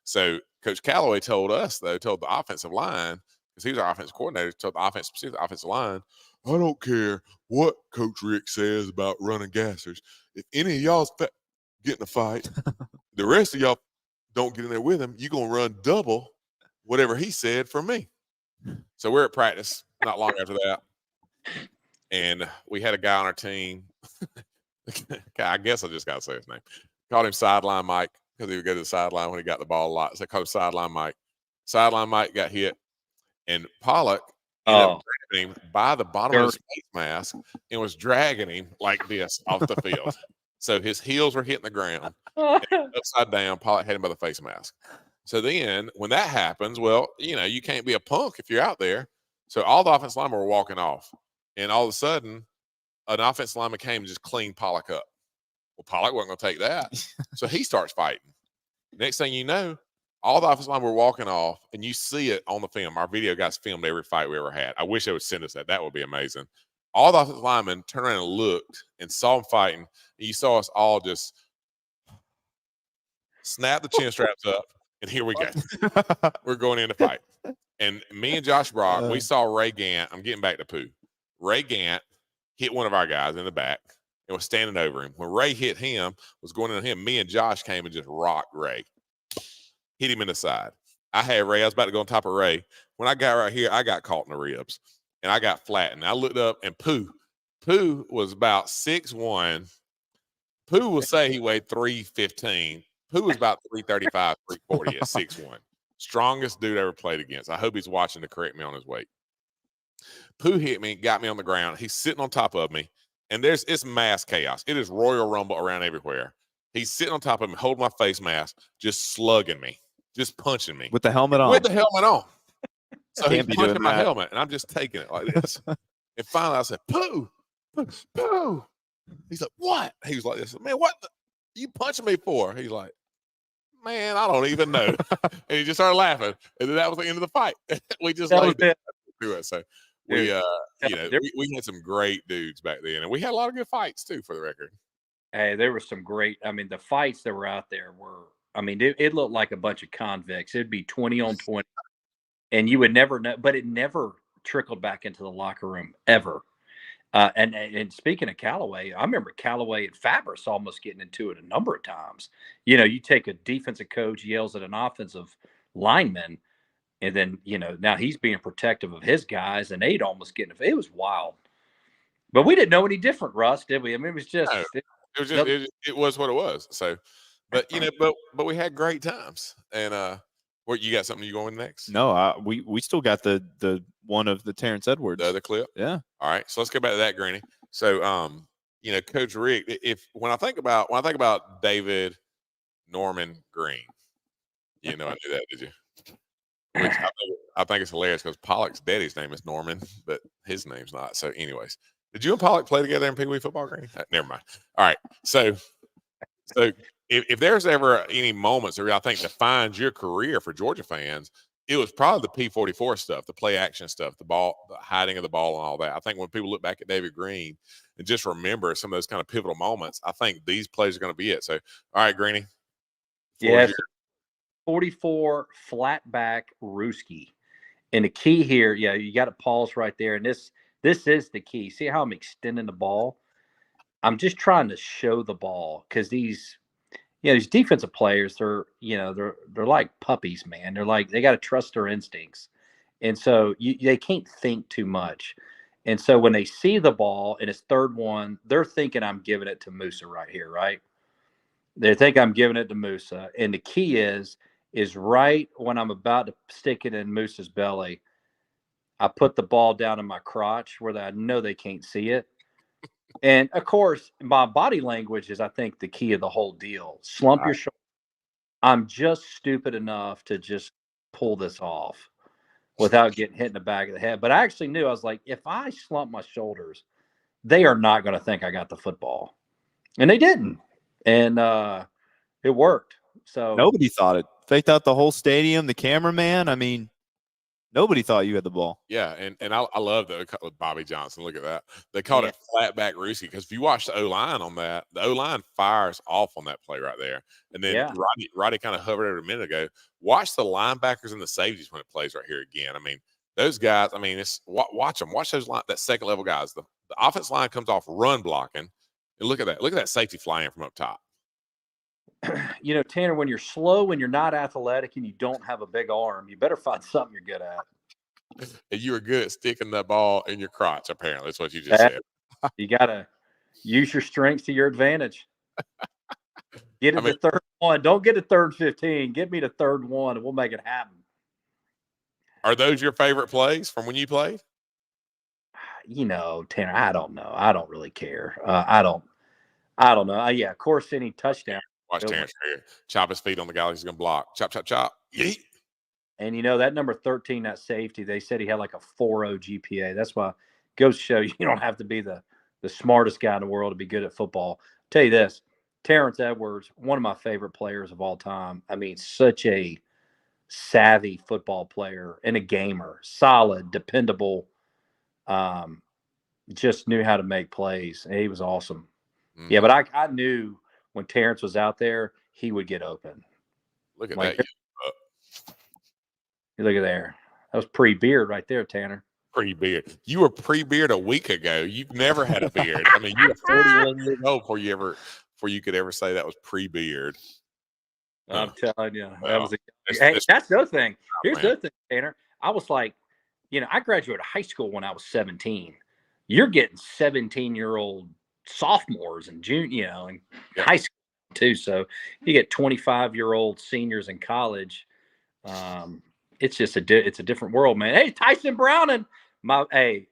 So Coach Callaway told the offensive line, because he was our offensive coordinator, told the offensive line, I don't care what Coach Rick says about running gassers. If any of y'all get in a fight, the rest of y'all don't get in there with him, you're going to run double whatever he said for me. So we're at practice not long after that. And we had a guy on our team. I guess I just got to say his name. Called him Sideline Mike because he would go to the sideline when he got the ball a lot. So I called him Sideline Mike. Sideline Mike got hit. And Pollock ended up grabbing him by the bottom of his face mask and was dragging him like this off the field. So his heels were hitting the ground. Upside down, Pollock had him by the face mask. So then when that happens, well, you can't be a punk if you're out there. So all the offensive linemen were walking off. And all of a sudden, an offensive lineman came and just cleaned Pollock up. Well, Pollock wasn't going to take that. So he starts fighting. Next thing you know, all the offensive linemen were walking off, and you see it on the film. Our video guys filmed every fight we ever had. I wish they would send us that. That would be amazing. All the offensive linemen turned around and looked and saw them fighting. And you saw us all just snap the chin straps up, and here we go. We're going in to fight. And me and Josh Brock, we saw Ray Gant. I'm getting back to Pooh. Ray Gant hit one of our guys in the back and was standing over him. When Ray hit him, was going into him, me and Josh came and just rocked Ray. Hit him in the side. I had Ray. I was about to go on top of Ray. When I got right here, I got caught in the ribs, and I got flattened. I looked up, and Pooh was about 6'1". Pooh will say he weighed 315. Pooh was about 335, 340 at 6'1". Strongest dude I ever played against. I hope he's watching to correct me on his weight. Pooh hit me, got me on the ground. He's sitting on top of me, and it's mass chaos. It is Royal Rumble around everywhere. He's sitting on top of me, holding my face mask, just slugging me, just punching me. With the helmet on. With the helmet on. So he's punching my helmet, and I'm just taking it like this. And finally I said, Pooh, Pooh. He's like, what? He was like this. Man, what you punching me for? He's like, man, I don't even know. And he just started laughing. And then that was the end of the fight. We just That laid was it. through it. So Dude, we had some great dudes back then. And we had a lot of good fights too, for the record. hey, there were some great. I mean, the fights that were out there were. I mean, it looked like a bunch of convicts. It'd be 20 on 20, and you would never know. But it never trickled back into the locker room ever. And speaking of Callaway, I remember Callaway and Fabris almost getting into it a number of times. You know, you take a defensive coach yells at an offensive lineman, and then now he's being protective of his guys, and they'd almost get it was wild. But we didn't know any different, Russ, did we? I mean, it was just No, it was what it was. So, but but we had great times. And what, you got something you going next? No, we still got the one of the Terrence Edwards. The other clip. Yeah. All right. So let's go back to that, Greene. So Coach Rick, when I think about David Norman Greene, I knew that, did you? Which I think it's hilarious because Pollock's daddy's name is Norman, but his name's not. So, anyways, did you and Pollock play together in Pee Wee football, Greene? Never mind. All right. So if there's ever any moments that I think defines your career for Georgia fans, it was probably the P44 stuff, the play action stuff, the hiding of the ball and all that. I think when people look back at David Greene and just remember some of those kind of pivotal moments, I think these plays are going to be it. So, all right, Greene. Yes. 44 flat back Ruski. And the key here, you got to pause right there. And this is the key. See how I'm extending the ball? I'm just trying to show the ball because these defensive players, they're like puppies, man. They're like, they got to trust their instincts. And so they can't think too much. And so when they see the ball and it's third one, they're thinking I'm giving it to Musa right here, right? They think I'm giving it to Musa. And the key is right when I'm about to stick it in Musa's belly, I put the ball down in my crotch where I know they can't see it. And, of course, my body language is, I think, the key of the whole deal. Slump your shoulder. I'm just stupid enough to just pull this off without getting hit in the back of the head. But I actually knew, I was like, if I slump my shoulders, they are not going to think I got the football. And they didn't. And it worked. So nobody thought it. Faked out the whole stadium, the cameraman. I mean, nobody thought you had the ball. Yeah, and I love Bobby Johnson. Look at that. They called it flat back Ruski because if you watch the O-line on that, the O-line fires off on that play right there. And then Roddy kind of hovered over a minute ago. Watch the linebackers and the safeties when it plays right here again. I mean, those guys, it's watch them. Watch those that second level guys. The offense line comes off run blocking. And look at that. Look at that safety flying from up top. Tanner, when you're slow, when you're not athletic, and you don't have a big arm, you better find something you're good at. And you were good at sticking the ball in your crotch, apparently. That's what you just said. You got to use your strengths to your advantage. Get it to third one. Don't get to third 15. Get me to third one, and we'll make it happen. Are those your favorite plays from when you played? Tanner, I don't know. I don't really care. I don't know. Yeah, of course, any touchdown. Watch Terrence here. Chop his feet on the guy he's going to block. Chop, chop, chop. Yeet. And, that number 13, that safety, they said he had like a 4.0 GPA. That's why it goes to show you don't have to be the smartest guy in the world to be good at football. I'll tell you this, Terrence Edwards, one of my favorite players of all time. I mean, such a savvy football player and a gamer. Solid, dependable, just knew how to make plays. He was awesome. Mm-hmm. Yeah, but I knew when Terrence was out there, he would get open. Look at that. Look at there. That was pre-beard right there, Tanner. Pre-beard. You were pre-beard a week ago. You've never had a beard. I mean, you were 41 years old before you could ever say that was pre-beard. I'm telling you. Well, that's the other thing. Here's the other thing, Tanner. I was like, I graduated high school when I was 17. You're getting 17-year-old sophomores and junior, and high school too. So you get 25-year-old seniors in college. It's just it's a different world, man. Hey, Tyson Browning,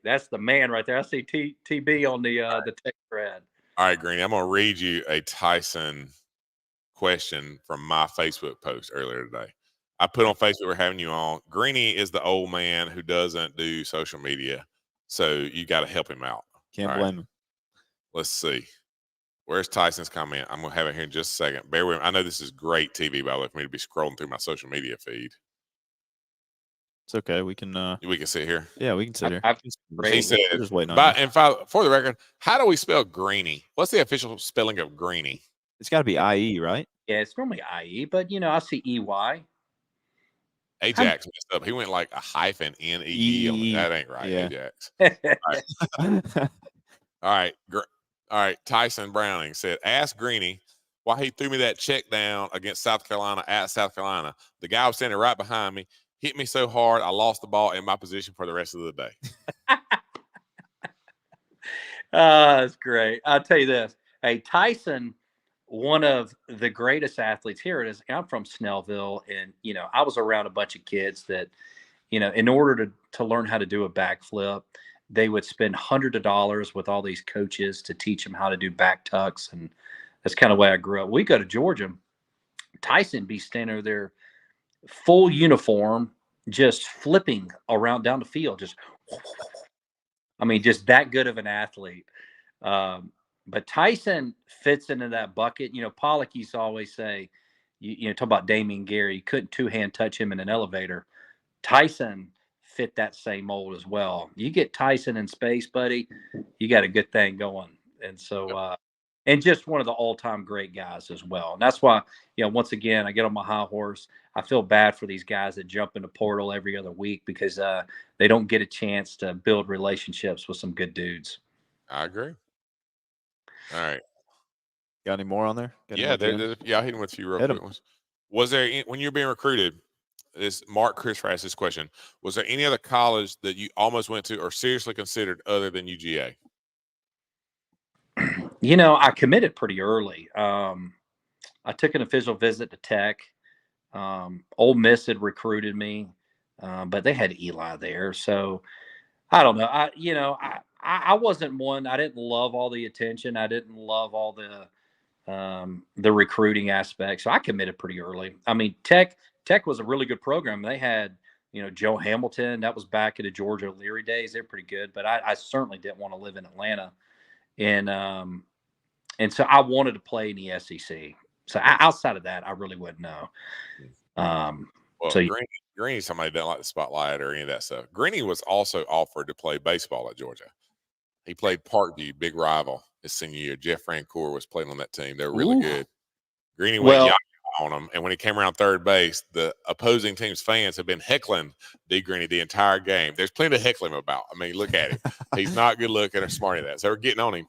that's the man right there. I see TB on the text thread. All right, Greene, I'm gonna read you a Tyson question from my Facebook post earlier today. I put on Facebook, we're having you on. Greene is the old man who doesn't do social media, so you got to help him out. Can't blame him. Let's see. Where's Tyson's comment? I'm gonna have it here in just a second. Bear with me. I know this is great TV, by the way, for me to be scrolling through my social media feed. It's okay. We can sit here. Yeah, we can sit here. He said, we're just waiting on you. for the record, how do we spell Greene? What's the official spelling of Greene? It's got to be IE, right? Yeah, it's normally IE, but I see EY. Ajax messed up. He went like a hyphen NEE. That ain't right, yeah. Ajax. All right. Tyson Browning said, ask Greene why he threw me that check down against South Carolina at South Carolina. The guy was standing right behind me, hit me so hard I lost the ball in my position for the rest of the day. That's great. I'll tell you this. Hey, Tyson, one of the greatest athletes here it is. I'm from Snellville, and I was around a bunch of kids that, in order to learn how to do a backflip, they would spend hundreds of dollars with all these coaches to teach them how to do back tucks, and that's kind of the way I grew up. We go to Georgia, Tyson be standing there, full uniform, just flipping around down the field, just that good of an athlete. But Tyson fits into that bucket. Pollock used to always say, talk about Damian Gary, you couldn't two-hand touch him in an elevator. Tyson fit that same mold as well. You get Tyson in space, buddy, you got a good thing going. And so, and just one of the all-time great guys as well. And that's why, once again, I get on my high horse. I feel bad for these guys that jump in the portal every other week because they don't get a chance to build relationships with some good dudes. I agree. All right. Got any more on there? I'll hit him with a few real quick ones. Was there, when you're being recruited, Mark Chris asked this question, was there any other college that you almost went to or seriously considered other than UGA? I committed pretty early. I took an official visit to Tech. Ole Miss had recruited me, but they had Eli there. So I don't know. I wasn't one. I didn't love all the attention. I didn't love all the recruiting aspects. So I committed pretty early. Tech was a really good program. They had, Joe Hamilton. That was back in the Georgia O'Leary days. They're pretty good. But I certainly didn't want to live in Atlanta. And so I wanted to play in the SEC. So outside of that, I really wouldn't know. Greene's somebody that doesn't like the spotlight or any of that stuff. Greene was also offered to play baseball at Georgia. He played Parkview, big rival, his senior year. Jeff Francoeur was playing on that team. They were really good. Greene went on him, and when he came around third base, the opposing team's fans have been heckling DGreene the entire game. There's plenty to heckle him about. Look at him. He's not good looking or smart at that. So they're getting on him.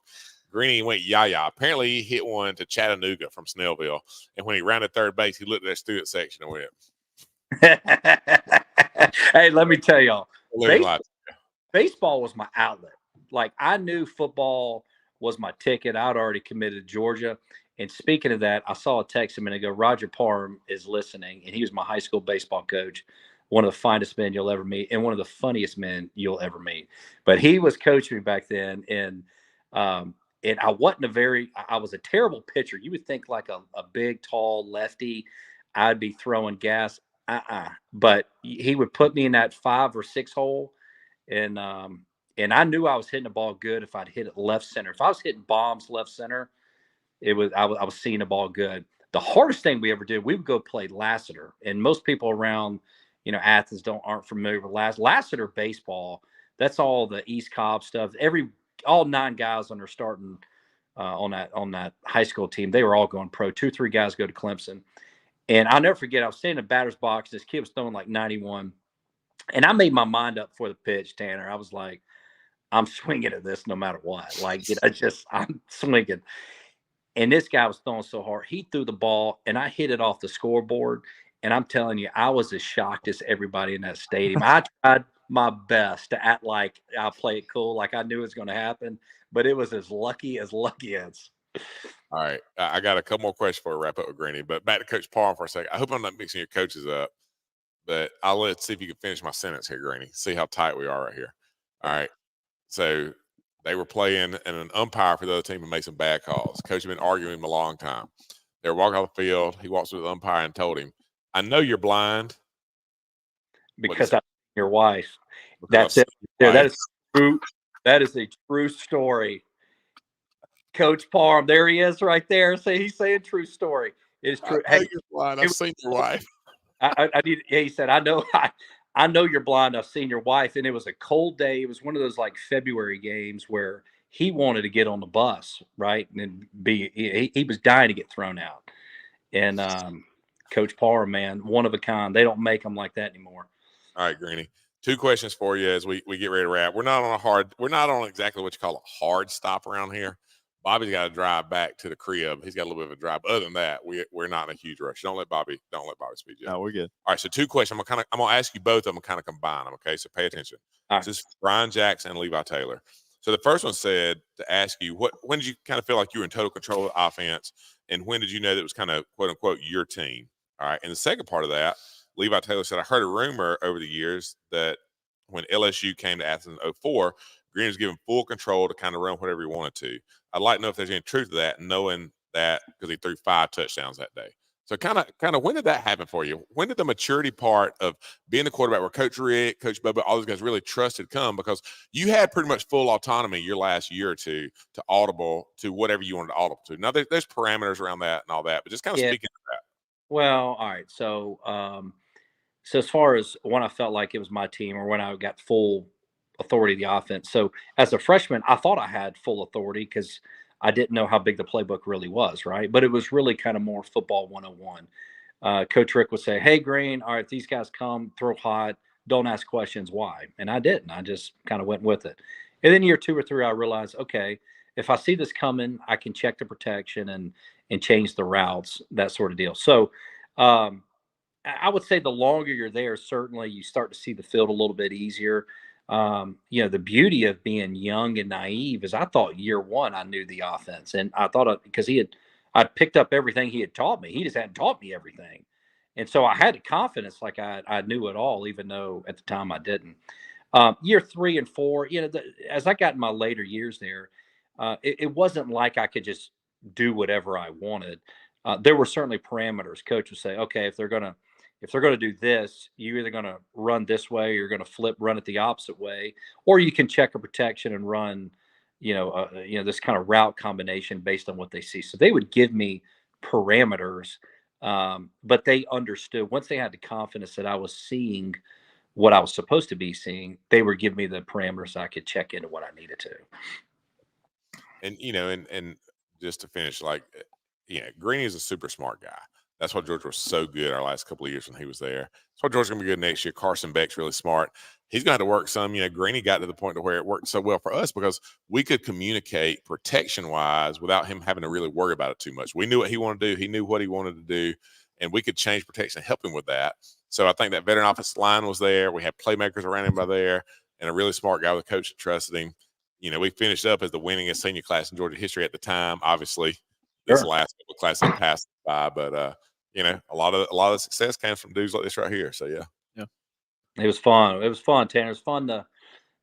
Greene went yah-yah. Apparently, he hit one to Chattanooga from Snellville, and when he rounded third base, he looked at that student section and went, hey, let me tell y'all, baseball was my outlet. Like, I knew football was my ticket. I'd already committed to Georgia. And speaking of that, I saw a text a minute ago. Roger Parham is listening, and he was my high school baseball coach, one of the finest men you'll ever meet, and one of the funniest men you'll ever meet. But he was coaching me back then, and I wasn't I was a terrible pitcher. You would think like a big, tall lefty, I'd be throwing gas. But he would put me in that 5 or 6 hole, and I knew I was hitting the ball good if I'd hit it left center. If I was hitting bombs left center, I was seeing the ball good. The hardest thing we ever did, we would go play Lassiter, and most people around Athens aren't familiar with Lassiter baseball. That's all the East Cobb stuff. All 9 guys on their starting on that high school team, they were all going pro. 2 or 3 guys go to Clemson. And I'll never forget, I was standing in the batter's box. This kid was throwing like 91. And I made my mind up for the pitch, Tanner. I was like, I'm swinging at this no matter what. Like, I'm swinging. And this guy was throwing so hard. He threw the ball, and I hit it off the scoreboard. And I'm telling you, I was as shocked as everybody in that stadium. I tried my best to act like I'll play it cool, like I knew it was going to happen. But it was as lucky as. All right. I got a couple more questions before we wrap up with Greene. But back to Coach Parham for a second. I hope I'm not mixing your coaches up. But let's see if you can finish my sentence here, Greene. See how tight we are right here. All right. So they were playing, and an umpire for the other team had made some bad calls. Coach had been arguing with him a long time. They were walking off the field. He walks to the umpire and told him, I know you're blind. Because I'm your wife. That's it. Yeah, that is true. That is a true story. Coach Parham, there he is right there. See, he's saying true story. It is true. I know Hey, you're blind. I've seen your wife. I need. Yeah, he said, I know you're blind. I've seen your wife, and it was a cold day. It was one of those like February games where he wanted to get on the bus, right, and he was dying to get thrown out. And Coach Parham, man, one of a kind. They don't make them like that anymore. All right, Greenie. 2 questions for you as we get ready to wrap. We're not on exactly what you call a hard stop around here. Bobby's got to drive back to the crib. He's got a little bit of a drive. But other than that, we're not in a huge rush. Don't let Bobby speed you. No, we're good. All right, so 2 questions. I'm gonna ask you both of them and kind of combine them. Okay, so pay attention. All right. This is Brian Jackson and Levi Taylor. So the first one said to ask you when did you kind of feel like you were in total control of the offense, and when did you know that it was kind of quote unquote your team? All right, and the second part of that, Levi Taylor said, I heard a rumor over the years that when LSU came to Athens in 04, Greene was given full control to kind of run whatever he wanted to. I'd like to know if there's any truth to that, knowing that because he threw 5 touchdowns that day. So kind of when did that happen for you? When did the maturity part of being the quarterback where Coach Rick, Coach Bubba, all those guys really trusted come? Because you had pretty much full autonomy your last year or two to audible to whatever you wanted to audible to. Now there's parameters around that and all that, but just kind of speaking to that. Well, all right. So so as far as when I felt like it was my team or when I got full authority of the offense. So as a freshman, I thought I had full authority because I didn't know how big the playbook really was, right? But it was really kind of more football 101. Coach Rick would say, hey, Greene, all right, these guys come, throw hot, don't ask questions why. And I didn't. I just kind of went with it. And then year 2 or 3, I realized, okay, if I see this coming, I can check the protection and change the routes, that sort of deal. So I would say the longer you're there, certainly you start to see the field a little bit easier. The beauty of being young and naive is I thought year 1 I knew the offense, and I thought because I picked up everything he had taught me. He just hadn't taught me everything, and so I had the confidence like I knew it all, even though at the time I didn't. Year 3 and 4, as I got in my later years there, it wasn't like I could just do whatever I wanted. There were certainly parameters. Coach would say, okay, if they're gonna do this, you're either going to run this way, or you're going to run it the opposite way, or you can check a protection and run, this kind of route combination based on what they see. So they would give me parameters, but they understood once they had the confidence that I was seeing what I was supposed to be seeing, they would give me the parameters so I could check into what I needed to. And and just to finish, Greene is a super smart guy. That's why Georgia was so good our last couple of years when he was there. That's why Georgia's going to be good next year. Carson Beck's really smart. He's going to have to work some. Greene got to the point to where it worked so well for us because we could communicate protection-wise without him having to really worry about it too much. We knew what he wanted to do. He knew what he wanted to do, and we could change protection and help him with that. So I think that veteran offensive line was there. We had playmakers around him by there and a really smart guy with a coach that trusted him. We finished up as the winningest senior class in Georgia history at the time. Obviously, this last couple of classes have passed by, but a lot of the success came from dudes like this right here. So yeah. It was fun. It was fun, Tanner. It was fun to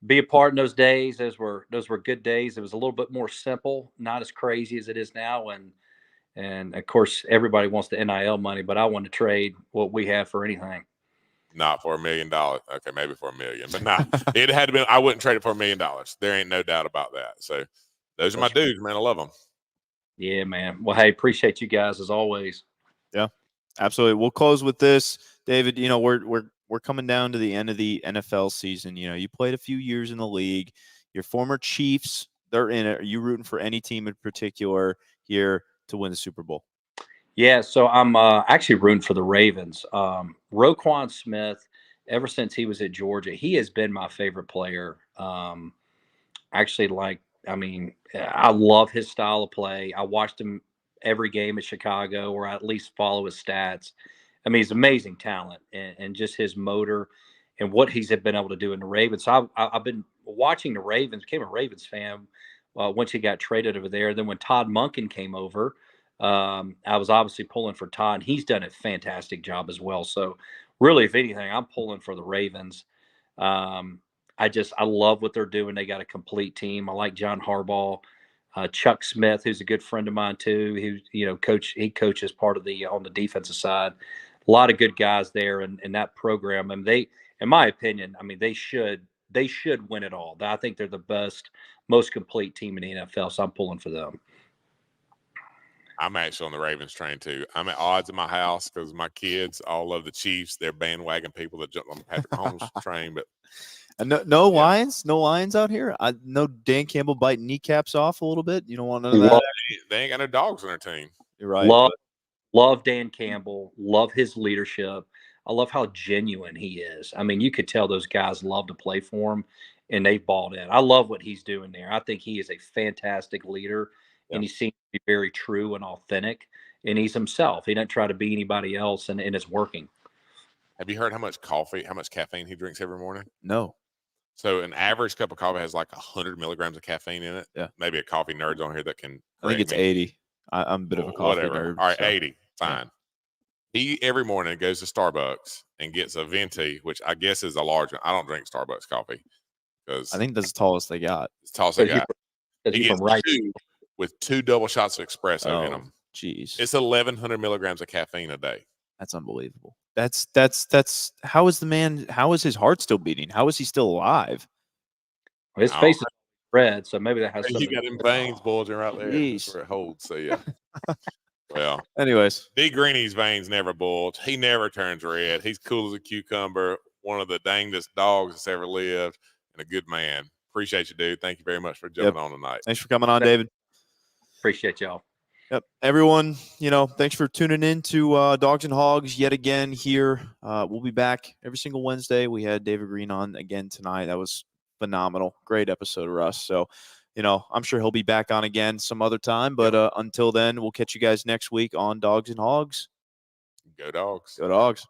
be a part in those days. Those were good days. It was a little bit more simple, not as crazy as it is now. And of course, everybody wants the NIL money, but I want to trade what we have for anything. Not for $1 million. Okay, maybe for $1 million, but not. It had to be. I wouldn't trade it for $1 million. There ain't no doubt about that. So those are my dudes, man. I love them. Yeah, man. Well, hey, appreciate you guys as always. Yeah, absolutely. We'll close with this, David. We're coming down to the end of the NFL season. You played a few years in the league. Your former Chiefs, they're in it. Are you rooting for any team in particular here to win the Super Bowl? Yeah, so I'm actually rooting for the Ravens. Roquan Smith, ever since he was at Georgia, he has been my favorite player. I love his style of play. I watched him every game at Chicago, or I at least follow his stats. I mean, he's amazing talent and just his motor and what he's been able to do in the Ravens. So I've been watching the Ravens, became a Ravens fan once he got traded over there. Then when Todd Monken came over, I was obviously pulling for Todd, and he's done a fantastic job as well. So really, if anything, I'm pulling for the Ravens. I love what they're doing. They got a complete team. I like John Harbaugh, Chuck Smith, who's a good friend of mine too. He coaches part of on the defensive side. A lot of good guys there in that program, and they, in my opinion, they should win it all. I think they're the best, most complete team in the NFL. So I'm pulling for them. I'm actually on the Ravens train too. I'm at odds in my house because my kids all love the Chiefs. They're bandwagon people that jump on the Patrick Mahomes train. But No Lions, no Lions out here. No Dan Campbell biting kneecaps off a little bit. You don't want none of that. they ain't got no dogs on their team. You're right. Love Dan Campbell. Love his leadership. I love how genuine he is. I mean, you could tell those guys love to play for him, and they balled in. I love what he's doing there. I think he is a fantastic leader, and he seems to be very true and authentic, and he's himself. He doesn't try to be anybody else, and it's working. Have you heard how much caffeine he drinks every morning? No. So an average cup of coffee has like 100 milligrams of caffeine in it. Yeah. Maybe a coffee nerd's on here that can. I think it's 80. I'm a bit of a coffee nerd. All right, 80. Fine. Yeah. He every morning goes to Starbucks and gets a venti, which I guess is a large one. I don't drink Starbucks coffee because I think that's the tallest they got. It's the tallest they got. He gets right. two with 2 double shots of espresso in them. Jeez. It's 1,100 milligrams of caffeine a day. That's unbelievable. That's how is his heart still beating? How is he still alive? Well, his face is red, so maybe that has something. You got them veins bulging right there. Jeez. That's where it holds. So yeah. Well, anyways, DGreene's veins never bulge. He never turns red. He's cool as a cucumber. One of the dangest dogs that's ever lived, and a good man. Appreciate you, dude. Thank you very much for jumping on tonight. Thanks for coming on, David. Appreciate y'all. Yep. Everyone, thanks for tuning in to Dawgs and Hawgs yet again here. We'll be back every single Wednesday. We had David Greene on again tonight. That was phenomenal. Great episode, Russ. So, I'm sure he'll be back on again some other time. But until then, we'll catch you guys next week on Dawgs and Hawgs. Go Dogs. Go Dogs.